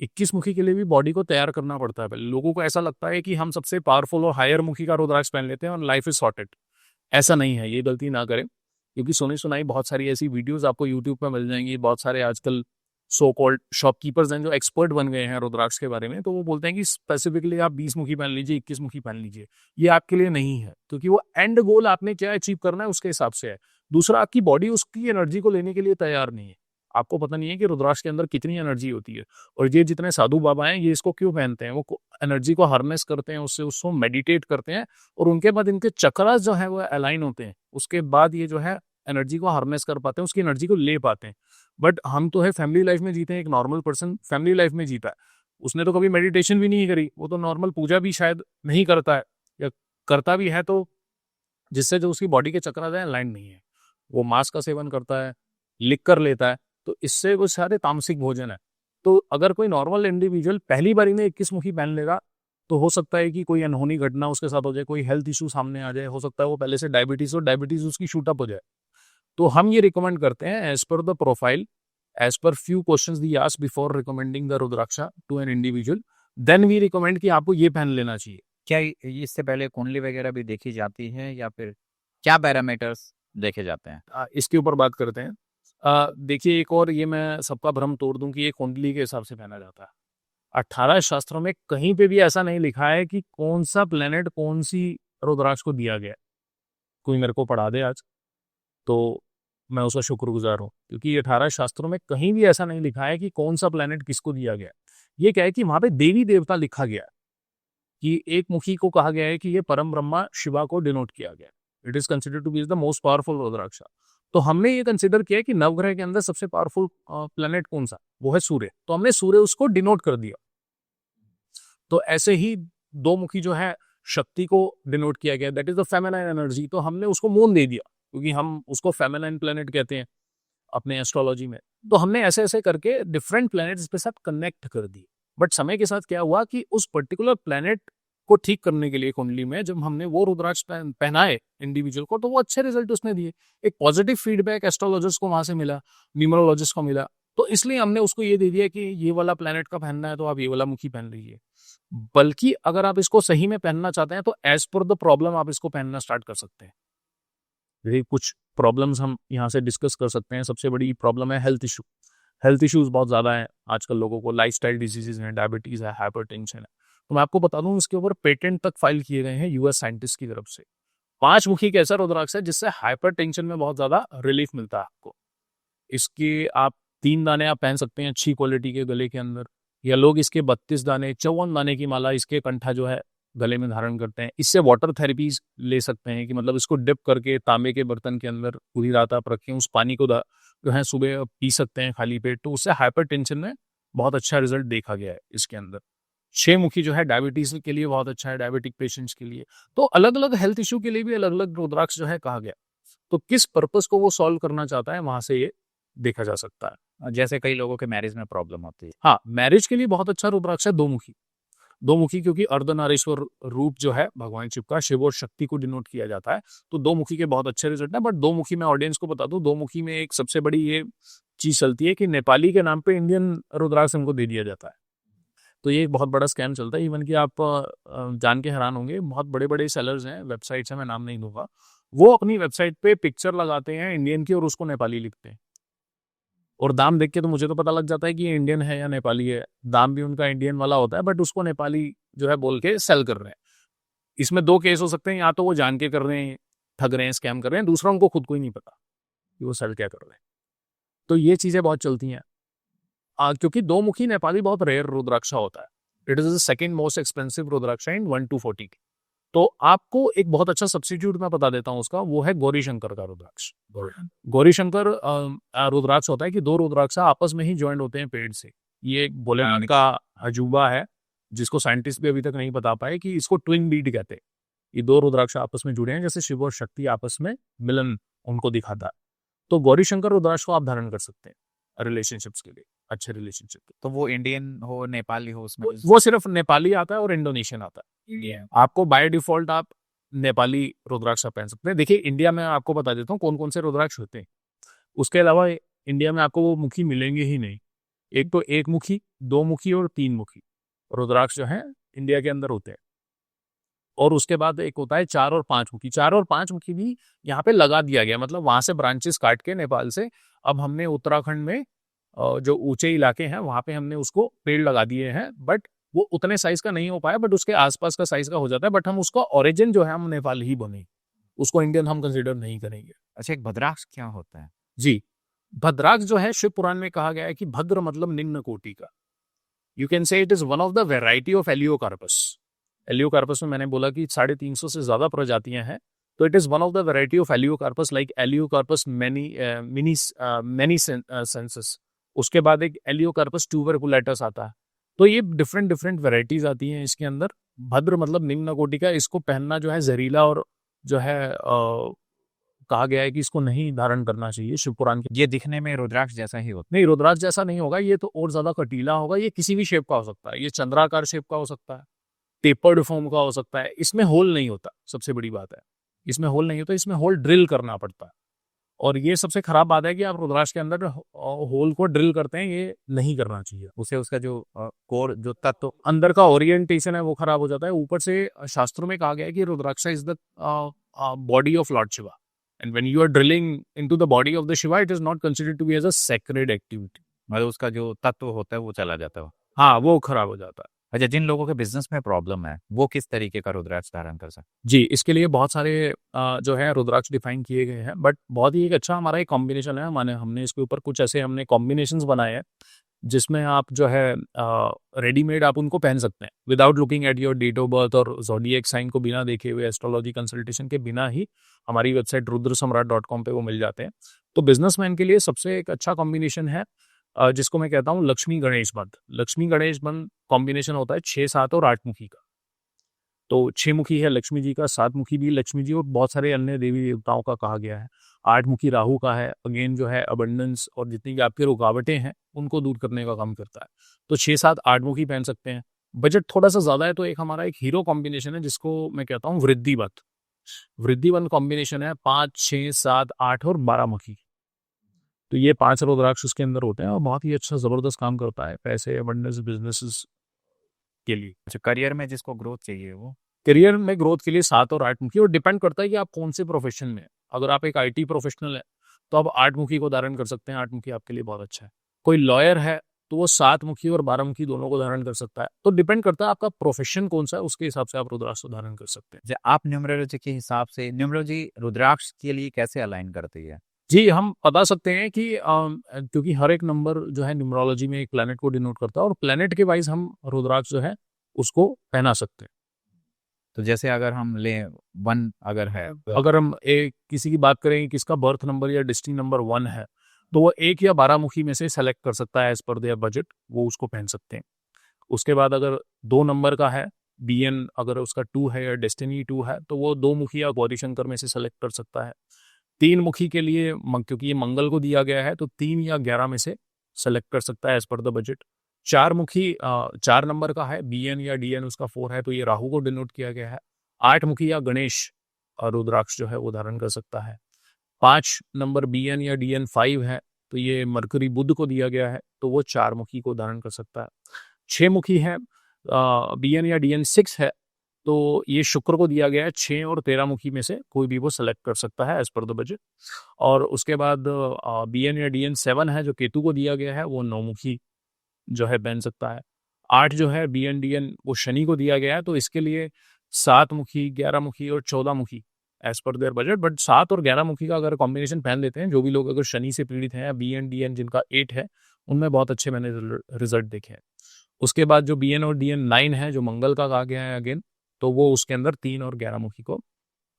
Speaker 2: 21 मुखी के लिए भी बॉडी को तैयार करना पड़ता है पहले। लोगों को ऐसा लगता है कि हम सबसे पावरफुल और हायर मुखी का रुद्राक्ष पहन लेते हैं और लाइफ इज सॉर्टेड। ऐसा नहीं है, ये गलती ना करें, क्योंकि सुनी सुनाई बहुत सारी ऐसी वीडियोस आपको यूट्यूब पर मिल जाएंगी। बहुत सारे आजकल सो कॉल्ड शॉपकीपर्स हैं जो एक्सपर्ट बन गए हैं रुद्राक्ष के बारे में, तो वो बोलते हैं कि स्पेसिफिकली आप 20 मुखी पहन लीजिए, 21 मुखी पहन लीजिए। ये आपके लिए नहीं है, क्योंकि वो एंड गोल आपने क्या अचीव करना है उसके हिसाब से है। दूसरा, आपकी बॉडी उसकी एनर्जी को लेने के लिए तैयार नहीं है। आपको पता नहीं है कि रुद्राक्ष के अंदर कितनी एनर्जी होती है। और ये जितने साधु बाबा हैं ये इसको क्यों पहनते हैं, वो एनर्जी को हार्नेस करते हैं, उससे उसको मेडिटेट करते हैं, और उनके बाद इनके चक्रास जो है वो अलाइन होते हैं। उसके बाद ये जो है एनर्जी को हार्नेस कर पाते हैं, उसकी एनर्जी को ले पाते हैं। बट हम तो है फैमिली लाइफ में जीते हैं। एक नॉर्मल पर्सन फैमिली लाइफ में जीता है, उसने तो कभी मेडिटेशन भी नहीं करी, वो तो नॉर्मल पूजा भी शायद नहीं करता है, या करता भी है तो जिससे जो उसकी बॉडी के चक्रास हैं अलाइन नहीं है। वो मांस का सेवन करता है, लिख कर लेता है, तो इससे वो सारे तामसिक भोजन है। तो अगर कोई नॉर्मल इंडिविजुअल पहली बारी में 21 मुखी पहन लेगा तो हो सकता है कि कोई अनहोनी घटना उसके साथ हो जाए, कोई हेल्थ इशू सामने आ जाए, हो सकता है वो पहले से डायबिटीज हो, डायबिटीज उसकी शूट अप हो जाए। तो हम ये रिकमेंड करते हैं as per the profile, as per few questions they asked before recommending the rudraksha to an individual, then we recommend कि आपको ये पहन लेना चाहिए।
Speaker 1: क्या इससे पहले कुंडली वगैरह भी देखी जाती है या फिर क्या पैरामीटर्स देखे जाते हैं?
Speaker 2: इसके ऊपर बात करते हैं। देखिए, एक और ये मैं सबका भ्रम तोड़ दूं कि ये कुंडली के हिसाब से पहना जाता है। 18 शास्त्रों में कहीं पे भी ऐसा नहीं लिखा है कि कौन सा प्लेनेट कौन सी रुद्राक्ष को दिया गया है। कोई मेरे को पढ़ा दे आज तो मैं उसका शुक्रगुजार हूँ, क्योंकि 18 शास्त्रों में कहीं भी ऐसा नहीं लिखा है कि कौन सा प्लेनेट किसको दिया गया है। ये क्या है कि वहां पे देवी देवता लिखा गया है, कि एक मुखी को कहा गया है कि ये परम ब्रह्मा शिवा को डिनोट किया गया है। It is considered to be the most powerful rudraksha. तो हमने ये कंसिडर किया कि नवग्रह के अंदर सबसे पावरफुल प्लेनेट कौन सा, वो है सूर्य, तो हमने सूर्य उसको डिनोट कर दिया। तो ऐसे ही दो मुखी जो है शक्ति को डिनोट किया गया, that is the feminine energy, तो हमने उसको मून दे दिया, क्योंकि हम उसको फेमिनाइन प्लेनेट कहते हैं अपने एस्ट्रोलॉजी में। तो हमने ऐसे ऐसे करके डिफरेंट प्लैनेट्स के साथ कनेक्ट कर दिए। बट समय के साथ क्या हुआ कि उस पर्टिकुलर प्लैनेट को ठीक करने के लिए कुंडली में जब हमने वो रुद्राक्ष पहनाए इंडिविजुअल को, तो वो अच्छे रिजल्ट उसने दिए। एक पॉजिटिव फीडबैक एस्ट्रोलॉजिस्ट को वहां से मिला, न्यूमरोलॉजिस्ट को मिला, तो इसलिए हमने उसको ये दे दिया कि ये वाला प्लैनेट का पहनना है तो आप ये वाला मुखी पहन लीजिए। बल्कि अगर आप इसको सही में पहनना चाहते हैं तो एज पर द प्रॉब्लम आप इसको पहनना स्टार्ट कर सकते हैं। कुछ प्रॉब्लम्स हम यहाँ से डिस्कस कर सकते हैं। सबसे बड़ी प्रॉब्लम है हेल्थ इशू। हेल्थ इश्यूज बहुत ज़्यादा हैं आजकल लोगों को, लाइफस्टाइल डिजीजेज हैं, डायबिटीज़ है, हाइपरटेंशन है। तो मैं आपको बता दूं, इसके ऊपर पेटेंट तक फाइल किए गए हैं यूएस साइंटिस्ट की तरफ से। 5 मुखी एक ऐसा रुद्राक्ष है जिससे हाइपरटेंशन में बहुत ज़्यादा रिलीफ मिलता है आपको। इसके आप 3 दाने आप पहन सकते हैं अच्छी क्वालिटी के गले के अंदर, या लोग इसके 32 दाने 54 दाने की माला इसके कंठा जो है गले में धारण करते हैं। इससे वाटर थेरेपीज ले सकते हैं, कि मतलब इसको डिप करके तांबे के बर्तन के अंदर पूरी रात आप रखें, उस पानी को जो है सुबह पी सकते हैं खाली पेट, तो उससे हाइपरटेंशन में बहुत अच्छा रिजल्ट देखा गया है इसके अंदर। 6 मुखी जो है डायबिटीज के लिए बहुत अच्छा है, डायबिटिक पेशेंट्स के लिए। तो अलग अलग हेल्थ इशू के लिए भी अलग अलग रुद्राक्ष जो है कहा गया। तो किस पर्पस को वो सॉल्व करना चाहता है वहां से ये देखा जा सकता है।
Speaker 1: जैसे कई लोगों के मैरिज में प्रॉब्लम होती है।
Speaker 2: हाँ, मैरिज के लिए बहुत अच्छा रुद्राक्ष है दो मुखी। दो मुखी क्योंकि अर्धनारीश्वर रूप जो है भगवान शिव का, शिव और शक्ति को डिनोट किया जाता है, तो दो मुखी के बहुत अच्छे रिजल्ट है। बट दो मुखी में ऑडियंस को बता दूं, दो मुखी में एक सबसे बड़ी ये चीज चलती है कि नेपाली के नाम पे इंडियन रुद्राक्ष हमको दे दिया जाता है। तो ये एक बहुत बड़ा स्कैम चलता है। इवन कि आप जान के हैरान होंगे, बहुत बड़े बड़े सेलर्स हैं, वेबसाइट्स हैं, मैं नाम नहीं दूंगा, वो अपनी वेबसाइट पे पिक्चर लगाते हैं इंडियन की और उसको नेपाली लिखते हैं, और दाम देख के तो मुझे तो पता लग जाता है कि ये इंडियन है या नेपाली है। दाम भी उनका इंडियन वाला होता है, बट उसको नेपाली जो है बोल के सेल कर रहे हैं। इसमें 2 केस हो सकते हैं, या तो वो जान के कर रहे हैं, ठग रहे हैं, स्कैम कर रहे हैं, दूसरा उनको खुद को ही नहीं पता कि वो सेल क्या कर रहे हैं। तो ये चीजें बहुत चलती हैं। क्योंकि दो मुखी नेपाली बहुत रेयर रुद्राक्षा होता है। It is the second most expensive rudraksha in 1 to 40 की। तो आपको एक बहुत अच्छा सब्स्टिट्यूट मैं बता देता हूँ उसका, वो है गौरी शंकर का रुद्राक्ष। गौरी शंकर रुद्राक्ष होता है कि 2 रुद्राक्ष आपस में ही ज्वाइंट होते हैं पेड़ से। ये एक भोलेनाथ का अजूबा है जिसको साइंटिस्ट भी अभी तक नहीं बता पाए, कि इसको ट्विन बीड कहते हैं। ये 2 रुद्राक्ष आपस में जुड़े हैं, जैसे शिव और शक्ति आपस में मिलन उनको दिखाता है। तो गौरी शंकर रुद्राक्ष को आप धारण कर सकते हैं रिलेशनशिप्स के लिए, अच्छे रिलेशनशिप के।
Speaker 1: तो वो इंडियन हो, नेपाली हो, उसमें
Speaker 2: वो सिर्फ नेपाली आता है और इंडोनेशियन आता है। आपको बाय डिफॉल्ट आप नेपाली रुद्राक्ष पहन सकते हैं। देखिए, इंडिया में आपको बता देता हूँ कौन कौन से रुद्राक्ष होते हैं। उसके अलावा इंडिया में आपको वो मुखी मिलेंगे ही नहीं। एक तो 1 मुखी, 2 मुखी और 3 मुखी रुद्राक्ष जो है इंडिया के अंदर होते हैं। और उसके बाद एक होता है 4 और 5 मुखी। 4 और 5 मुखी भी यहाँ पे लगा दिया गया, मतलब वहां से ब्रांचेस काट के नेपाल से अब हमने उत्तराखंड में जो ऊंचे इलाके हैं वहां पे हमने उसको पेड़ लगा दिए हैं। बट वो उतने साइज का नहीं हो पाया, बट उसके आसपास का साइज का हो जाता है। बट हम उसका ओरिजिन जो है हम नेपाल ही बने, उसको इंडियन हम कंसिडर नहीं करेंगे।
Speaker 1: अच्छा, एक भद्राक्ष क्या होता है?
Speaker 2: जी, भद्राक्ष जो है शिव पुराण में कहा गया है कि भद्र मतलब निम्न कोटि का। You can say it is one of the variety of Elaeocarpus. Elaeocarpus में मैंने बोला कि 350 से ज्यादा प्रजातियां हैं, तो it is one of the variety of Elaeocarpus, like Elaeocarpus many senses. उसके बाद एक एलियोकार्पस ट्यूबरकुलेटस आता है। तो ये डिफरेंट डिफरेंट वेराइटीज आती हैं इसके अंदर। भद्र मतलब निम्न कोटि का। इसको पहनना जो है जहरीला और जो है कहा गया है कि इसको नहीं धारण करना चाहिए शिव पुराण के।
Speaker 1: ये दिखने में रुद्राक्ष जैसा ही होता
Speaker 2: नहीं, रुद्राक्ष जैसा नहीं होगा, ये तो और ज्यादा कटीला होगा। ये किसी भी शेप का हो सकता है, ये चंद्राकार शेप का हो सकता है, टेपर्ड फॉर्म का हो सकता है। इसमें होल नहीं होता, सबसे बड़ी बात है, इसमें होल नहीं होता, इसमें होल ड्रिल करना पड़ता है। और ये सबसे खराब बात है कि आप रुद्राक्ष के अंदर होल को ड्रिल करते हैं, ये नहीं करना चाहिए।
Speaker 1: उसे उसका जो कोर जो तत्व
Speaker 2: अंदर का ओरिएंटेशन है वो खराब हो जाता है। ऊपर से शास्त्रों में कहा गया है कि rudraksha is the body of lord Shiva, and when you are drilling into the body of the Shiva, it is not considered to be as a sacred activity.
Speaker 1: मतलब उसका जो तत्व होता है वो चला जाता है।
Speaker 2: हाँ, वो खराब हो जाता है।
Speaker 1: अच्छा, जिन लोगों के बिजनेस में प्रॉब्लम है वो किस तरीके का रुद्राक्ष धारण कर सकते
Speaker 2: जी, इसके लिए बहुत सारे जो है रुद्राक्ष डिफाइन किए गए हैं, बट बहुत ही एक अच्छा हमारा एक कॉम्बिनेशन है। हमने इसके ऊपर कुछ ऐसे हमने कॉम्बिनेशंस बनाए हैं जिसमें आप जो है रेडीमेड आप उनको पहन सकते हैं without looking at your date of birth और ज़ोडिएक साइन को बिना देखे हुए, एस्ट्रोलॉजी कंसल्टेशन के बिना ही हमारी वेबसाइट रुद्रसम्राट.com पे वो मिल जाते हैं। तो बिजनेसमैन के लिए सबसे एक अच्छा कॉम्बिनेशन है जिसको मैं कहता हूँ लक्ष्मी गणेश बंध। लक्ष्मी गणेश बंध कॉम्बिनेशन होता है 6, 7 और 8 मुखी का। तो 6 मुखी है लक्ष्मी जी का, 7 मुखी भी लक्ष्मी जी और बहुत सारे अन्य देवी देवताओं का कहा गया है। 8 मुखी राहु का है, अगेन जो है अबंडेंस और जितनी भी आपकी रुकावटें हैं उनको दूर करने का काम करता है। तो 6, 7, 8 मुखी पहन सकते हैं। बजट थोड़ा सा ज़्यादा है तो एक हमारा एक हीरो कॉम्बिनेशन है जिसको मैं कहता हूँ वृद्धिवत। वृद्धिवत कॉम्बिनेशन है 5, 6, 7, 8 और 12 मुखी। तो ये 5 रुद्राक्ष उसके अंदर होते हैं और बहुत ही अच्छा ज़बरदस्त काम करता है पैसे, अबंडेंस, बिजनेसेस के लिए।
Speaker 1: अच्छा, करियर में जिसको ग्रोथ चाहिए वो
Speaker 2: करियर में ग्रोथ के लिए 7 और 8 मुखी, और डिपेंड करता है कि आप कौन से प्रोफेशन में हैं। अगर आप एक आईटी प्रोफेशनल है तो आप 8 मुखी को धारण कर सकते हैं, 8 मुखी आपके लिए बहुत अच्छा है। कोई लॉयर है तो वो 7 मुखी और 12 मुखी दोनों को धारण कर सकता है। तो डिपेंड करता है आपका प्रोफेशन कौन सा है, उसके हिसाब से आप रुद्राक्ष को धारण कर सकते हैं।
Speaker 1: जैसे आप न्यूमरोलॉजी के हिसाब से न्यूमरोलॉजी रुद्राक्ष के लिए कैसे अलाइन करती है?
Speaker 2: जी, हम बता सकते हैं कि क्योंकि हर एक नंबर जो है न्यूमरोलॉजी में एक प्लैनेट को डिनोट करता है और प्लैनेट के वाइज हम रुद्राक्ष जो है उसको पहना सकते हैं।
Speaker 1: तो जैसे अगर हम लें 1 अगर है,
Speaker 2: अगर हम एक किसी की बात करें किसका बर्थ नंबर या डेस्टिनी नंबर 1 है तो वो 1 या 12 मुखी में से सेलेक्ट कर सकता है एज पर देयर बजट, वो उसको पहन सकते हैं। उसके बाद अगर 2 नंबर का है, बीएन अगर उसका 2 है या डेस्टिनी 2 है तो वो 2 मुखी या गौरीशंकर में से सेलेक्ट कर सकता है। 3 मुखी के लिए क्योंकि ये मंगल को दिया गया है तो 3 या 11 में से सेलेक्ट कर सकता है एज पर द बजट। 4 मुखी 4 नंबर का है, बीएन या डीएन उसका 4 है तो ये राहु को डिनोट किया गया है। 8 मुखी या गणेश रुद्राक्ष जो है वो धारण कर सकता है। 5 नंबर बीएन या डीएन 5 है तो ये मरकरी बुध को दिया गया है तो वो 4 मुखी को धारण कर सकता है। 6 मुखी है बीएन या डीएन 6 है तो ये शुक्र को दिया गया है। 6 और 13 मुखी में से कोई भी वो सेलेक्ट कर सकता है एज पर द बजट। और उसके बाद बीएन या डीएन 7 है जो केतु को दिया गया है, वो 9 मुखी जो है पहन सकता है। 8 जो है बीएन डीएन वो शनि को दिया गया है तो इसके लिए 7 मुखी, 11 मुखी और 14 मुखी as per their budget. But 7 और 11 मुखी का अगर कॉम्बिनेशन पहन लेते हैं, जो भी लोग अगर शनि से पीड़ित हैं, बीएन डीएन जिनका 8 है उनमें बहुत अच्छे मैंने रिजल्ट देखे हैं। उसके बाद जो बीएन और डीएन 9 है जो मंगल का कहा गया है अगेन, तो वो उसके अंदर 3 और 11 मुखी को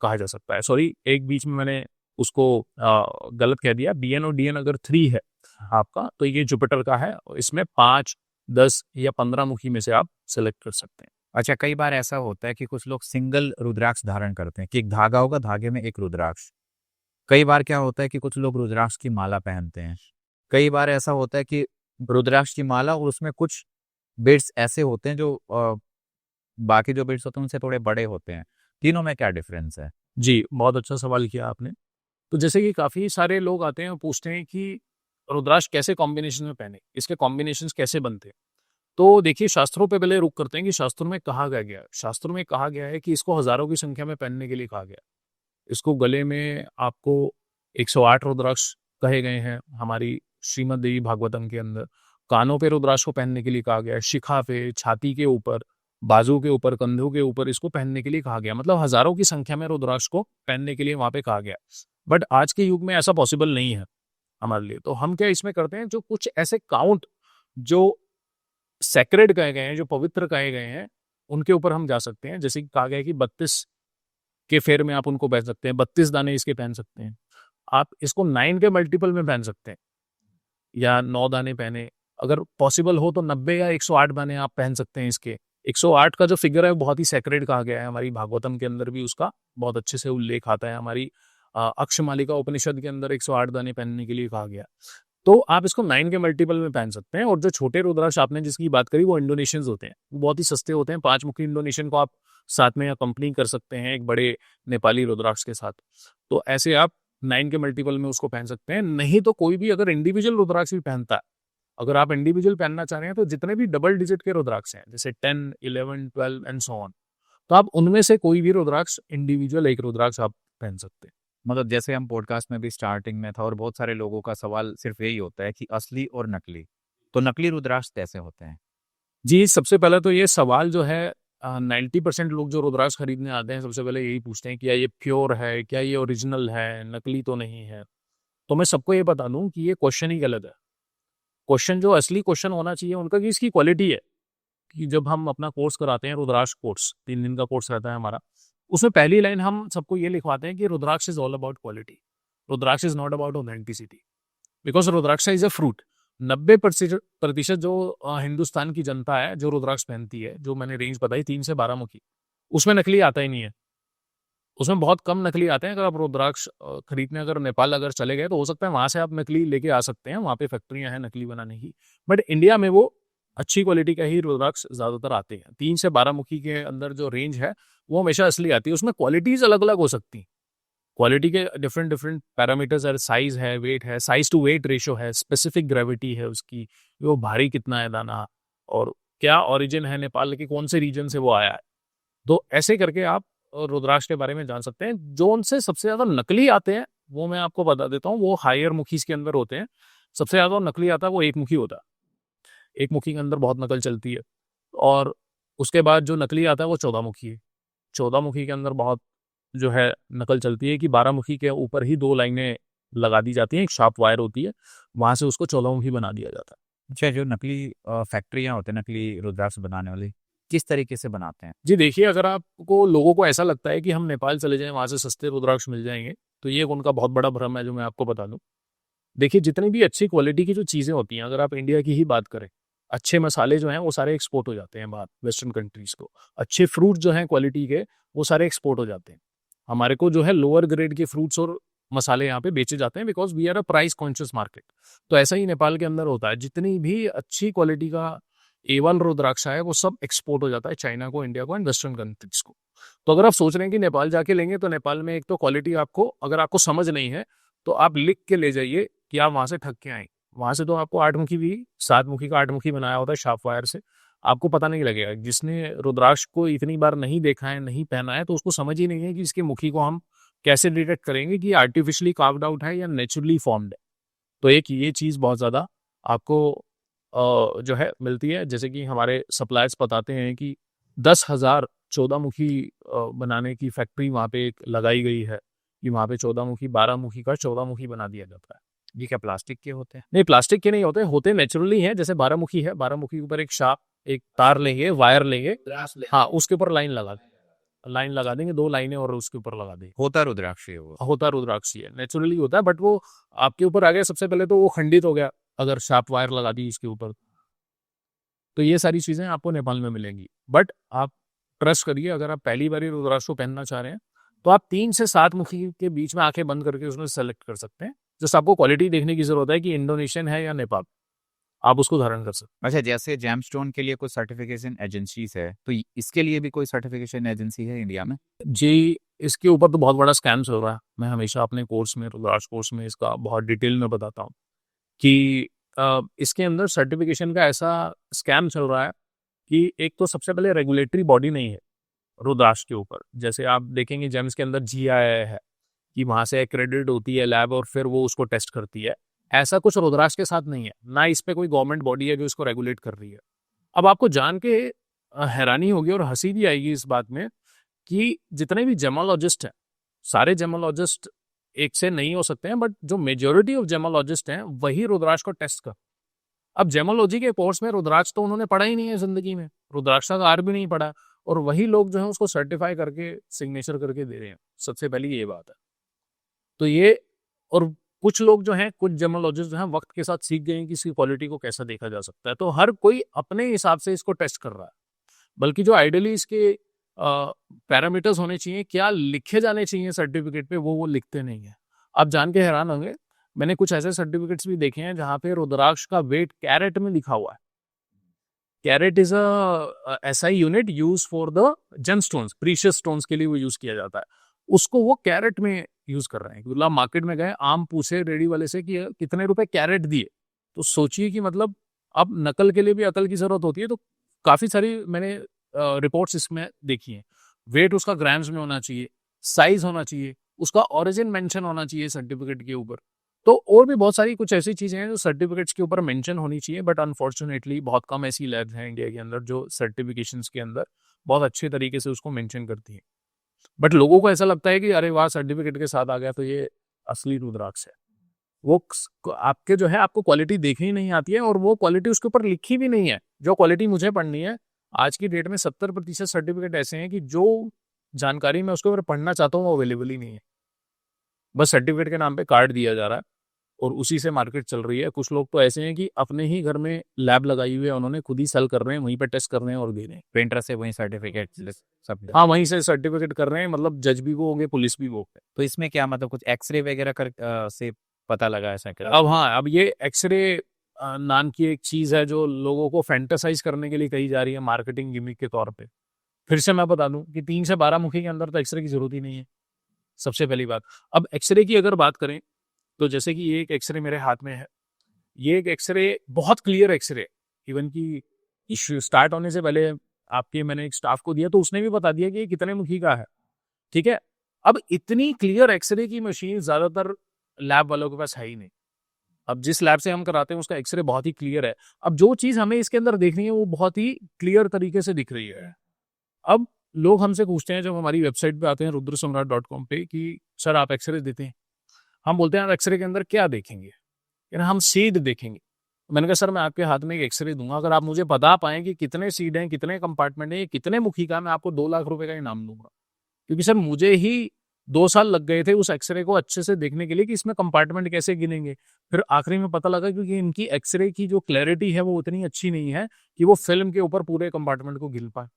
Speaker 2: कहा जा सकता है। सॉरी, एक बीच में मैंने उसको गलत कह दिया। बीएन और डीएन अगर 3 है आपका तो ये जुपिटर का है, इसमें 5, 10 या 15 मुखी में से आप सेलेक्ट कर सकते हैं।
Speaker 1: अच्छा, कई बार ऐसा होता है कि कुछ लोग सिंगल रुद्राक्ष धारण करते हैं कि एक धागा होगा, धागे में एक रुद्राक्ष। कई बार क्या होता है कि कुछ लोग रुद्राक्ष की माला पहनते हैं। कई बार ऐसा होता है कि रुद्राक्ष की माला और उसमें कुछ बिट्स ऐसे होते हैं जो बाकी जो बिट्स होते हैं उनसे थोड़े बड़े होते हैं। तीनों में क्या डिफरेंस है?
Speaker 2: जी, बहुत अच्छा सवाल किया आपने। तो जैसे कि काफ़ी सारे लोग आते हैं और पूछते हैं कि रुद्राक्ष कैसे कॉम्बिनेशन में पहने, इसके कॉम्बिनेशंस कैसे बनते हैं। तो देखिए, शास्त्रों पे पहले रुक करते हैं कि शास्त्रों में कहा गया है। शास्त्रों में कहा गया है कि इसको हज़ारों की संख्या में पहनने के लिए कहा गया है। इसको गले में आपको 108 रुद्राक्ष कहे गए हैं हमारी श्रीमद् देवी भागवतम के अंदर। कानों पे रुद्राक्ष को पहनने के लिए कहा गया है, शिखा पे, छाती के ऊपर, बाजू के ऊपर, कंधों के ऊपर इसको पहनने के लिए कहा गया। मतलब हज़ारों की संख्या में रुद्राक्ष को पहनने के लिए वहाँ पे कहा गया। बट आज के युग में ऐसा पॉसिबल नहीं है हमारे लिए। तो हम क्या इसमें करते हैं, जो कुछ ऐसे काउंट जो सैक्रेड कहे गए हैं, जो पवित्र कहे गए हैं, उनके ऊपर हम जा सकते हैं। जैसे कि कहा गया है कि 32 के फेर में आप उनको पहन सकते हैं, 32 दाने इसके पहन सकते हैं। आप इसको 9 के मल्टीपल में पहन सकते हैं या 9 दाने पहने। अगर पॉसिबल हो तो 90 या 108 दाने आप पहन सकते हैं इसके। 108 का जो फिगर है वो बहुत ही सैक्रेड कहा गया है। हमारी भागवतम के अंदर भी उसका बहुत अच्छे से उल्लेख आता है। हमारी अक्षमालिका उपनिषद के अंदर 108 दाने पहनने के लिए कहा गया। तो आप इसको 9 के मल्टीपल में पहन सकते हैं। और जो छोटे रुद्राक्ष आपने जिसकी बात करी वो इंडोनेशियंस होते हैं, वो बहुत ही सस्ते होते हैं। 5 मुखी इंडोनेशियन को आप साथ में कंपनी कर सकते हैं एक बड़े नेपाली रुद्राक्ष के साथ। तो ऐसे आप 9 के मल्टीपल में उसको पहन सकते हैं। नहीं तो कोई भी अगर इंडिविजुअल रुद्राक्ष भी पहनता है, अगर आप इंडिविजुअल पहनना चाह रहे हैं तो जितने भी डबल डिजिट के रुद्राक्ष हैं जैसे 10, 11, 12 एंड सो ऑन, तो आप उनमें से कोई भी रुद्राक्ष इंडिविजुअल एक रुद्राक्ष आप पहन सकते हैं।
Speaker 1: मतलब जैसे हम पॉडकास्ट में भी स्टार्टिंग में था और बहुत सारे लोगों का सवाल सिर्फ यही होता है कि असली और नकली, तो नकली रुद्राक्ष कैसे होते हैं?
Speaker 2: जी, सबसे पहले तो ये सवाल जो है 90% लोग जो रुद्राक्ष खरीदने आते हैं सबसे पहले यही पूछते हैं कि क्या ये प्योर है, क्या ये ओरिजिनल है, नकली तो नहीं है। तो मैं सबको ये बता दूं कि ये क्वेश्चन ही गलत है। क्वेश्चन जो असली क्वेश्चन होना चाहिए उनका कि इसकी क्वालिटी है। कि जब हम अपना कोर्स कराते हैं रुद्राक्ष कोर्स, 3 दिन का कोर्स रहता है हमारा, उसमें पहली लाइन हम सबको ये लिखवाते हैं कि rudraksha is all about quality, rudraksha is not about authenticity, because rudraksha is a fruit. 90% जो हिंदुस्तान की जनता है जो रुद्राक्ष पहनती है, जो मैंने रेंज बताई 3 से 12 मुखी, उसमें नकली आता ही नहीं है। उसमें बहुत कम नकली आते हैं। अगर आप रुद्राक्ष खरीदने अगर नेपाल अगर चले गए तो हो सकता है वहां से आप नकली लेके आ सकते हैं, वहां पे फैक्ट्रियां हैं नकली बनाने की। बट इंडिया में वो अच्छी क्वालिटी का ही रुद्राक्ष ज्यादातर आते हैं। 3 से 12 मुखी के अंदर जो रेंज है वो हमेशा असली आती है। उसमें क्वालिटीज अलग अलग हो सकती हैं। क्वालिटी के डिफरेंट डिफरेंट पैरामीटर्स है, साइज है, वेट है, साइज टू वेट रेशो है, स्पेसिफिक ग्रेविटी है उसकी, वो भारी कितना है दाना, और क्या ओरिजिन है नेपाल के कौन से रीजन से वो आया है। तो ऐसे करके आप रुद्राक्ष के बारे में जान सकते हैं। जो उनसे सबसे ज्यादा नकली आते हैं वो मैं आपको बता देता हूँ, वो हायर मुखीज के अंदर होते हैं। सबसे ज्यादा नकली आता है वो एक मुखी होता है। एक मुखी के अंदर बहुत नकल चलती है। और उसके बाद जो नकली आता है वो 14 मुखी है। 14 मुखी के अंदर बहुत जो है नकल चलती है कि 12 मुखी के ऊपर ही 2 लाइनें लगा दी जाती हैं, एक शार्प वायर होती है, वहां से उसको 14 मुखी बना दिया जाता है।
Speaker 1: अच्छा, जो नकली फैक्ट्रियां होते हैं नकली रुद्राक्ष बनाने वाली, किस तरीके से बनाते हैं?
Speaker 2: जी देखिए, अगर आपको लोगों को ऐसा लगता है कि हम नेपाल चले जाएं वहां से सस्ते रुद्राक्ष मिल जाएंगे, तो ये उनका बहुत बड़ा भ्रम है जो मैं आपको बता दूं। देखिए, जितनी भी अच्छी क्वालिटी की जो चीजें होती हैं, अगर आप इंडिया की ही बात करें, अच्छे मसाले जो हैं वो सारे एक्सपोर्ट हो जाते हैं बाहर वेस्टर्न कंट्रीज को। अच्छे फ्रूट जो हैं क्वालिटी के वो सारे एक्सपोर्ट हो जाते हैं। हमारे को जो है लोअर ग्रेड के फ्रूट्स और मसाले यहाँ पे बेचे जाते हैं, because we are a price conscious market. तो ऐसा ही नेपाल के अंदर होता है। जितनी भी अच्छी क्वालिटी का A1 रुद्राक्ष है वो सब एक्सपोर्ट हो जाता है चाइना को, इंडिया को एंड वेस्टर्न कंट्रीज को। तो अगर आप सोच रहे हैं कि नेपाल जाके लेंगे, तो नेपाल में एक तो क्वालिटी आपको, अगर आपको समझ नहीं है तो आप लिख के ले जाइए कि आप वहां से ठग के आए। वहां से तो आपको 8 मुखी भी, 7 मुखी का 8 मुखी बनाया होता है शार्प वायर से, आपको पता नहीं लगेगा। जिसने रुद्राक्ष को इतनी बार नहीं देखा है, नहीं पहना है, तो उसको समझ ही नहीं है कि इसके मुखी को हम कैसे डिटेक्ट करेंगे कि आर्टिफिशियली कार्व्ड आउट है या नेचुरली फॉर्म्ड है। तो एक ये चीज बहुत ज्यादा आपको जो है मिलती है। जैसे कि हमारे सप्लायर्स बताते हैं कि 10,000 14 मुखी बनाने की फैक्ट्री वहां पे एक लगाई गई है, कि वहां पे 14 मुखी 12 मुखी का 14 मुखी बना दिया जाता है।
Speaker 1: ये क्या प्लास्टिक के होते हैं?
Speaker 2: नहीं, प्लास्टिक के नहीं होते, होते नेचुरली हैं। जैसे 12 मुखी है, 12 मुखी के ऊपर एक शार्प, एक तार लेंगे, वायर लेंगे, हाँ, उसके ऊपर लाइन लगा देंगे, 2 लाइनें, और उसके ऊपर लगा देंगे।
Speaker 1: होता रुद्राक्ष है वो?
Speaker 2: होता रुद्राक्ष है, नेचुरली होता है। बट वो आपके ऊपर आ गया, सबसे पहले तो वो खंडित हो गया अगर शार्प वायर लगा दी इसके ऊपर। तो ये सारी चीजें आपको नेपाल में मिलेंगी। बट आप ट्रस्ट करिए, अगर आप पहली बार रुद्राक्ष को पहनना चाह रहे हैं तो आप 3 से 7 मुखी के बीच में आंखें बंद करके उसमें सेलेक्ट कर सकते हैं। जस्ट आपको क्वालिटी देखने की जरूरत है कि इंडोनेशियन है या नेपाल, आप उसको धारण कर सकते हैं।
Speaker 1: अच्छा, जैसे जेमस्टोन के लिए कोई सर्टिफिकेशन एजेंसीज है, तो इसके लिए भी कोई सर्टिफिकेशन एजेंसी है इंडिया में?
Speaker 2: जी, इसके ऊपर तो बहुत बड़ा स्कैम चल रहा है। मैं हमेशा अपने कोर्स में, रुद्राक्ष कोर्स में, इसका बहुत डिटेल में बताता हूँ कि इसके अंदर सर्टिफिकेशन का ऐसा स्कैम चल रहा है कि एक तो सबसे पहले रेगुलेटरी बॉडी नहीं है रुद्राक्ष के ऊपर। जैसे आप देखेंगे जेम्स के अंदर GIA है कि वहां से एक्रेडिट होती है लैब और फिर वो उसको टेस्ट करती है। ऐसा कुछ रुद्राक्ष के साथ नहीं है, ना इस पे कोई गवर्नमेंट बॉडी है जो इसको रेगुलेट कर रही है। अब आपको जान के हैरानी होगी और हंसी भी आएगी इस बात में कि जितने भी जेमोलॉजिस्ट हैं, सारे जेमोलॉजिस्ट एक से नहीं हो सकते हैं, बट जो मेजोरिटी ऑफ जेमोलॉजिस्ट हैं वही रुद्राक्ष को टेस्ट कर। अब जेमोलॉजी के कोर्स में रुद्राक्ष तो उन्होंने पढ़ा ही नहीं है जिंदगी में, रुद्राक्ष का आर भी नहीं पढ़ा, और वही लोग जो है उसको सर्टिफाई करके सिग्नेचर करके दे रहे हैं। सबसे पहली ये बात है। तो ये, और कुछ लोग जो हैं, कुछ जेमोलॉजिस्ट जो हैं, वक्त के साथ सीख गए हैं कि इसकी क्वालिटी को कैसा देखा जा सकता है। तो हर कोई अपने हिसाब से इसको टेस्ट कर रहा है। बल्कि जो आइडियली इसके पैरामीटर्स होने चाहिए, क्या लिखे जाने चाहिए सर्टिफिकेट पे, वो लिखते नहीं है। आप जान के हैरान होंगे, मैंने कुछ ऐसे सर्टिफिकेट्स भी देखे हैं जहाँ पे रुद्राक्ष का वेट कैरेट में लिखा हुआ है। Carat is a SI unit use for the gemstones, precious stones के लिए वो यूज किया जाता है। उसको वो कैरेट में यूज कर रहे हैं। मतलब मार्केट में गए, आम पूछे रेडी वाले से कि कितने रुपए कैरेट दिए, तो सोचिए कि मतलब अब नकल के लिए भी अकल की जरूरत होती है। तो काफी सारी मैंने रिपोर्ट्स इसमें देखी हैं। वेट उसका ग्राम्स में होना चाहिए, साइज होना चाहिए, उसका ओरिजिन मेंशन होना चाहिए सर्टिफिकेट के ऊपर। तो और भी बहुत सारी कुछ ऐसी चीजें हैं जो सर्टिफिकेट्स के ऊपर मेंशन होनी चाहिए, बट अनफॉर्चुनेटली बहुत कम ऐसी लैब्स हैं इंडिया के अंदर जो सर्टिफिकेशंस के अंदर बहुत अच्छे तरीके से उसको मेंशन करती हैं। बट लोगों को ऐसा लगता है कि अरे वाह, सर्टिफिकेट के साथ आ गया तो ये असली रुद्राक्ष है। वो आपके जो है, आपको क्वालिटी देखनी नहीं आती है, और वो क्वालिटी उसके ऊपर लिखी भी नहीं है जो क्वालिटी मुझे पढ़नी है। आज की डेट में 70% सर्टिफिकेट ऐसे हैं कि जो जानकारी मैं उसके ऊपर पढ़ना चाहता हूँ वो अवेलेबल ही नहीं है। बस सर्टिफिकेट के नाम पे कार्ड दिया जा रहा है और उसी से मार्केट चल रही है। कुछ लोग तो ऐसे हैं कि अपने ही घर में लैब लगाई हुई है, उन्होंने खुद ही सेल कर रहे हैं, वहीं पे टेस्ट कर रहे हैं और दे रहे हैं।
Speaker 1: प्रिंटर से वही सर्टिफिकेट सब।
Speaker 2: हाँ, वहीं से सर्टिफिकेट कर रहे हैं। मतलब जज भी वो होंगे, पुलिस भी वो होंगे।
Speaker 1: तो इसमें क्या मतलब कुछ एक्सरे वगैरह कर से पता लगा ऐसा क्या?
Speaker 2: अब हाँ, अब ये एक्सरे नाम की एक चीज है जो लोगों को फैंटासाइज करने के लिए कही जा रही है, मार्केटिंग गिमिक के तौर पे। फिर से मैं बता दूं कि 3 से 12 मुखी के अंदर तो एक्सरे की जरूरत ही नहीं है, सबसे पहली बात। अब एक्सरे की अगर बात करें तो जैसे कि ये एक एक्सरे मेरे हाथ में है, ये एक एक्सरे बहुत क्लियर एक्सरे, इवन की इश्यू स्टार्ट होने से पहले आपके मैंने एक स्टाफ को दिया तो उसने भी बता दिया कि ये कितने मुखी का है। ठीक है, अब इतनी क्लियर एक्सरे की मशीन ज्यादातर लैब वालों के पास है ही नहीं। अब जिस लैब से हम कराते हैं उसका एक्सरे बहुत ही क्लियर है। अब जो चीज हमें इसके अंदर देखनी है वो बहुत ही क्लियर तरीके से दिख रही है। अब लोग हमसे पूछते हैं जब हमारी वेबसाइट पे आते हैं rudrasamrat.com पे कि सर आप एक्सरे देते हैं। हम बोलते हैं एक्सरे के अंदर क्या देखेंगे, यानी हम सीड देखेंगे। मैंने कहा सर मैं आपके हाथ में एक एक्सरे दूंगा, अगर आप मुझे बता पाए कि कितने सीड हैं, कितने कंपार्टमेंट हैं, कितने मुखी का, मैं आपको 2 लाख रुपए का इनाम दूंगा। क्योंकि सर मुझे ही 2 साल लग गए थे उस एक्सरे को अच्छे से देखने के लिए कि इसमें कंपार्टमेंट कैसे गिनेंगे। फिर आखिरी में पता लगा क्योंकि इनकी एक्सरे की जो क्लैरिटी है वो उतनी अच्छी नहीं है कि वो फिल्म के ऊपर पूरे कंपार्टमेंट को गिन पाए।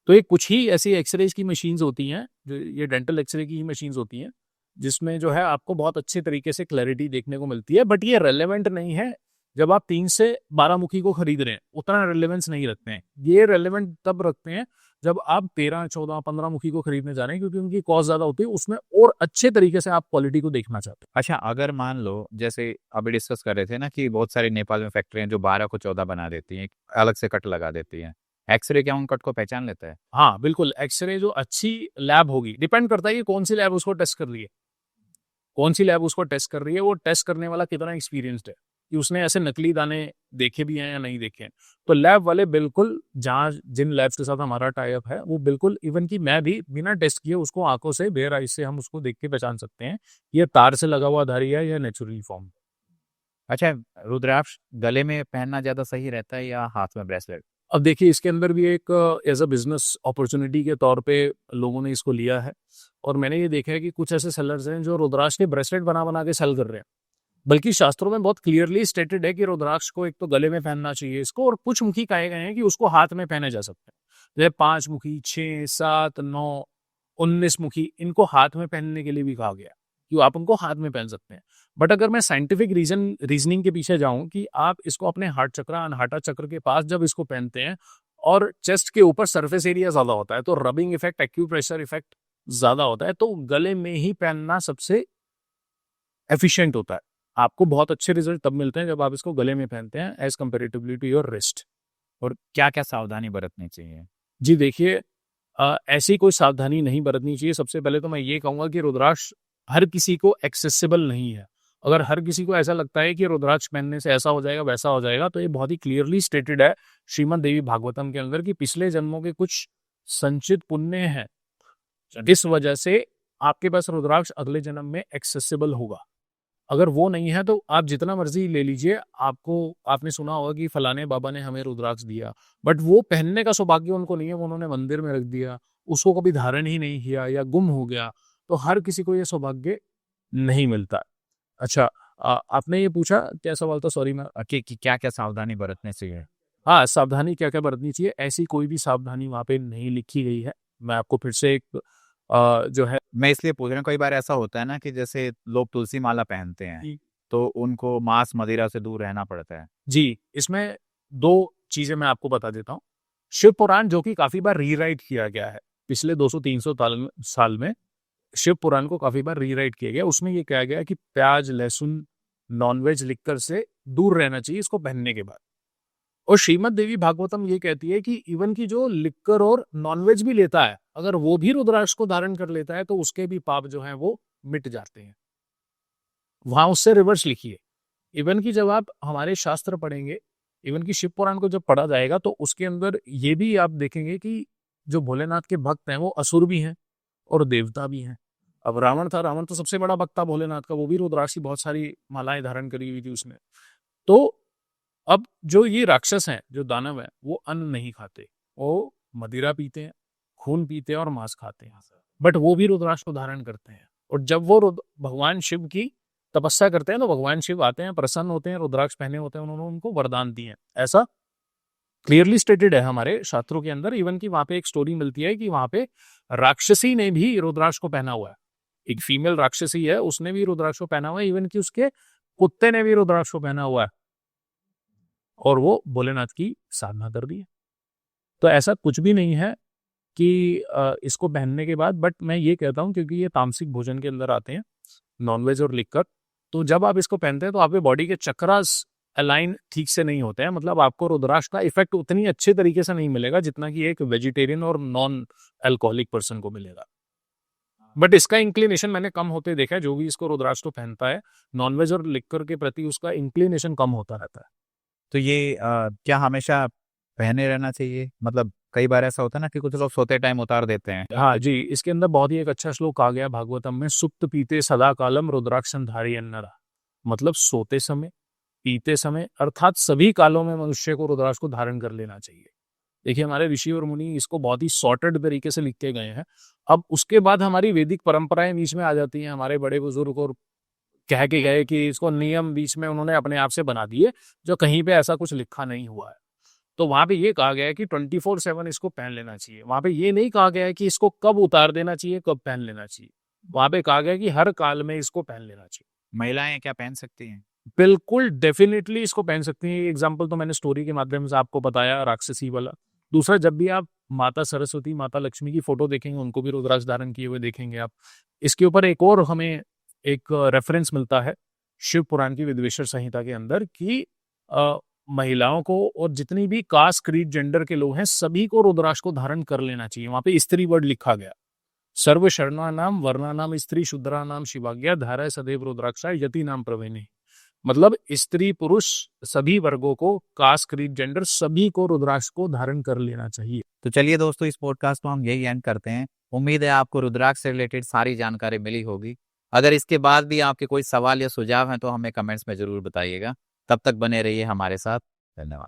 Speaker 2: तो ये कुछ ही ऐसी एक्सरेज की मशीन्स होती हैं, जो ये डेंटल एक्सरे की ही मशीन्स होती हैं, जिसमें जो है आपको बहुत अच्छे तरीके से क्लैरिटी देखने को मिलती है। बट ये रेलेवेंट नहीं है जब आप 3 से 12 मुखी को खरीद रहे हैं, उतना रेलेवेंस नहीं रखते हैं। ये रेलेवेंट तब रखते हैं जब आप 13, 14, 15 मुखी को खरीदने जा रहे हैं, क्योंकि उनकी कॉस्ट ज्यादा होती है, उसमें और अच्छे तरीके से आप क्वालिटी को देखना चाहते हैं।
Speaker 1: अच्छा, अगर मान लो जैसे अभी डिस्कस कर रहे थे ना कि बहुत सारी नेपाल में फैक्ट्री हैं जो 12 को 14 बना देती हैं, अलग से कट लगा देती हैं। एक्सरे क्या उन कट को पहचान लेता है?
Speaker 2: हाँ बिल्कुल, एक्सरे जो अच्छी लैब होगी, डिपेंड करता है कि कौन सी लैब उसको टेस्ट कर रही है, कौन सी लैब उसको टेस्ट कर रही है, वो टेस्ट करने वाला कितना एक्सपीरियंस्ड है, कि उसने ऐसे नकली दाने देखे भी हैं या नहीं देखे हैं। तो लैब वाले बिल्कुल, जहाँ जिन लैब्स के साथ हमारा टाई अप है, वो बिल्कुल, इवन कि मैं भी बिना टेस्ट किए उसको आंखों से, बेयर आइज से हम उसको देख के पहचान सकते हैं ये तार से लगा हुआ धारी है या नेचुरली फॉर्म।
Speaker 1: अच्छा, रुद्राक्ष गले में पहनना ज्यादा सही रहता है या हाथ में ब्रेसलेट?
Speaker 2: अब देखिए, इसके अंदर भी एक एज अ बिजनेस अपॉर्चुनिटी के तौर पे लोगों ने इसको लिया है, और मैंने ये देखा है कि कुछ ऐसे सेलर्स हैं जो रुद्राक्ष के ब्रेसलेट बना बना के सेल कर रहे हैं। बल्कि शास्त्रों में बहुत क्लियरली स्टेटेड है कि रुद्राक्ष को एक तो गले में पहनना चाहिए इसको, और कुछ मुखी कहे गए हैं कि उसको हाथ में पहने जा सकते हैं। जैसे 5 मुखी, 6, 7, 9, 19 मुखी, इनको हाथ में पहनने के लिए भी कहा गया कि आप उनको हाथ में पहन सकते हैं। बट अगर मैं साइंटिफिक रीजनिंग के पीछे जाऊं कि आप इसको अपने हार्ट चक्र, अनहाटा चक्र के पास जब इसको पहनते हैं और चेस्ट के ऊपर सरफेस एरिया ज्यादा होता है, तो रबिंग इफेक्ट, एक्यूप्रेशर इफेक्ट ज्यादा होता है, तो गले में ही पहनना सबसे एफिशिएंट होता है। आपको बहुत अच्छे रिजल्ट तब मिलते हैं जब आप इसको गले में पहनते हैं as comparatively to your wrist.
Speaker 1: और क्या क्या सावधानी बरतनी चाहिए?
Speaker 2: जी देखिए, ऐसी कोई सावधानी नहीं बरतनी चाहिए। सबसे पहले तो मैं ये कहूंगा कि रुद्राक्ष हर किसी को एक्सेसिबल नहीं है। अगर हर किसी को ऐसा लगता है कि रुद्राक्ष पहनने से ऐसा हो जाएगा, वैसा हो जाएगा, तो ये बहुत ही क्लियरली स्टेटेड है श्रीमद् देवी भागवतम के अंदर कि पिछले जन्मों के कुछ संचित पुण्य हैं, इस वजह से आपके पास रुद्राक्ष अगले जन्म में एक्सेसिबल होगा। अगर वो नहीं है तो आप जितना मर्जी ले लीजिए। आपने सुना होगा कि फलाने बाबा ने हमें रुद्राक्ष दिया, बट वो पहनने का सौभाग्य उनको नहीं है, वो उन्होंने मंदिर में रख दिया, उसको कभी धारण ही नहीं किया या गुम हो गया। तो हर किसी को ये सौभाग्य नहीं मिलता। अच्छा, आपने ये पूछा, क्या सवाल था? सॉरी मैं
Speaker 1: कि क्या क्या सावधानी बरतने चाहिए?
Speaker 2: हाँ, सावधानी क्या-क्या बरतनी चाहिए, ऐसी कोई भी सावधानी वहाँ पे नहीं लिखी गई है। मैं आपको फिर से एक जो है
Speaker 1: मैं इसलिए पूछ रहा हूँ, कई बार ऐसा होता है ना कि जैसे लोग तुलसी माला पहनते हैं,
Speaker 2: जी।
Speaker 1: तो उनको मांस मदिरा से दूर रहना पड़ता है।
Speaker 2: जी, इसमें 2 चीज़ें मैं आपको बता देता हूँ। शिव पुराण जो कि काफ़ी बार रीराइट किया गया है। पिछले 200-300 साल में शिव पुराण को काफ़ी बार रीराइट किया गया। उसमें ये कहा गया है कि प्याज, लहसुन, नॉन-वेज, लिक्कर से दूर रहना चाहिए इसको पहनने के बाद। और श्रीमद् देवी भागवतम ये कहती है कि इवन की जो लिक्कर और नॉनवेज भी लेता है, अगर वो भी रुद्राक्ष को धारण कर लेता है तो उसके भी पाप जो हैं वो मिट जाते हैं। वहां उससे रिवर्स लिखी है। इवन की जब आप हमारे शास्त्र पढ़ेंगे, इवन की शिव पुराण को जब पढ़ा जाएगा तो उसके अंदर ये भी आप देखेंगे कि जो भोलेनाथ के भक्त हैं वो असुर भी हैं और देवता भी हैं। अब रावण था, रावण तो सबसे बड़ा भक्त था भोलेनाथ का, वो भी रुद्राक्ष की बहुत सारी मालाएं धारण करी हुई थी उसने। तो अब जो ये राक्षस हैं, जो दानव हैं, वो अन्न नहीं खाते, वो मदिरा पीते हैं, खून पीते हैं और मांस खाते हैं, बट वो भी रुद्राक्ष को धारण करते हैं। और जब वो भगवान शिव की तपस्या करते हैं तो भगवान शिव आते हैं, प्रसन्न होते हैं, रुद्राक्ष पहने होते हैं, उन्होंने उनको वरदान दिए हैं। ऐसा क्लियरली स्टेटेड है हमारे शास्त्रों के अंदर। इवन की वहां पे एक स्टोरी मिलती है कि वहां पे राक्षसी ने भी रुद्राक्ष को पहना हुआ है। एक फीमेल राक्षसी है, उसने भी रुद्राक्ष को पहना हुआ है, इवन की उसके कुत्ते ने भी रुद्राक्ष को पहना हुआ है और वो भोलेनाथ की साधना कर दी है। तो ऐसा कुछ भी नहीं है कि इसको पहनने के बाद, बट मैं ये कहता हूँ क्योंकि ये तामसिक भोजन के अंदर आते हैं, नॉनवेज और लिक्कर, तो जब आप इसको पहनते हैं तो आपके बॉडी के चक्रास अलाइन ठीक से नहीं होते हैं। मतलब आपको रुद्राक्ष का इफेक्ट उतनी अच्छे तरीके से नहीं मिलेगा जितना कि एक वेजिटेरियन और नॉन अल्कोहलिक पर्सन को मिलेगा। बट इसका इंक्लिनेशन मैंने कम होते देखा है। जो भी इसको रुद्राक्ष को पहनता है, नॉनवेज और लिक्कर के प्रति उसका इंक्लिनेशन कम होता रहता है।
Speaker 1: तो ये क्या हमेशा पहने रहना चाहिए? मतलब कई बार ऐसा होता है ना कि कुछ लोग सोते टाइम उतार देते हैं।
Speaker 2: हाँ जी, इसके अंदर बहुत ही एक अच्छा श्लोक आ गया भागवतम में, सुप्त पीते सदा कालम रुद्राक्षं धारी अन्नरा। मतलब सोते समय, पीते समय, अर्थात सभी कालों में मनुष्य को रुद्राक्ष को धारण कर लेना चाहिए। देखिए हमारे ऋषि और मुनि इसको बहुत ही सॉर्टेड तरीके से लिख के गए हैं। अब उसके बाद हमारी वैदिक परंपराएं बीच में आ जाती हैं, हमारे बड़े बुजुर्ग और कह के गए कि इसको नियम बीच में उन्होंने अपने आप से बना दिए, जो कहीं पे ऐसा कुछ लिखा नहीं हुआ है। तो वहां पे ये कहा गया है कि 24/7 इसको पहन लेना चाहिए। वहां पे ये नहीं कहा गया है कि इसको कब उतार देना चाहिए, कब पहन लेना चाहिए। वहां पे कहा गया है कि हर काल में इसको पहन लेना चाहिए।
Speaker 1: महिलाएं क्या पहन सकती हैं?
Speaker 2: बिल्कुल डेफिनेटली इसको पहन सकती हैं। एग्जाम्पल तो मैंने स्टोरी के माध्यम से आपको बताया, राक्षसी वाला। दूसरा, जब भी आप माता सरस्वती, माता लक्ष्मी की फोटो देखेंगे, उनको भी रुद्राक्ष धारण किए हुए देखेंगे आप। इसके ऊपर एक और हमें एक रेफरेंस मिलता है शिव पुराण की विद्वेश्वर संहिता के अंदर कि महिलाओं को और जितनी भी कास्ट, क्रीड, जेंडर के लोग हैं, सभी को रुद्राक्ष को धारण कर लेना चाहिए। वहां पे स्त्री वर्ड लिखा गया, सर्व शरणा नाम वर्णा नाम स्त्री शुद्रा नाम शिवाज्ञा धारा सदैव रुद्राक्षा यति नाम प्रवेणी। मतलब स्त्री पुरुष सभी वर्गों को, कास्ट, क्रीड, जेंडर सभी को रुद्राक्ष को धारण कर लेना चाहिए।
Speaker 1: तो चलिए दोस्तों, इस पॉडकास्ट को हम यही एंड करते हैं। उम्मीद है आपको रुद्राक्ष से रिलेटेड सारी जानकारी मिली होगी। अगर इसके बाद भी आपके कोई सवाल या सुझाव हैं तो हमें कमेंट्स में जरूर बताइएगा। तब तक बने रहिए हमारे साथ। धन्यवाद।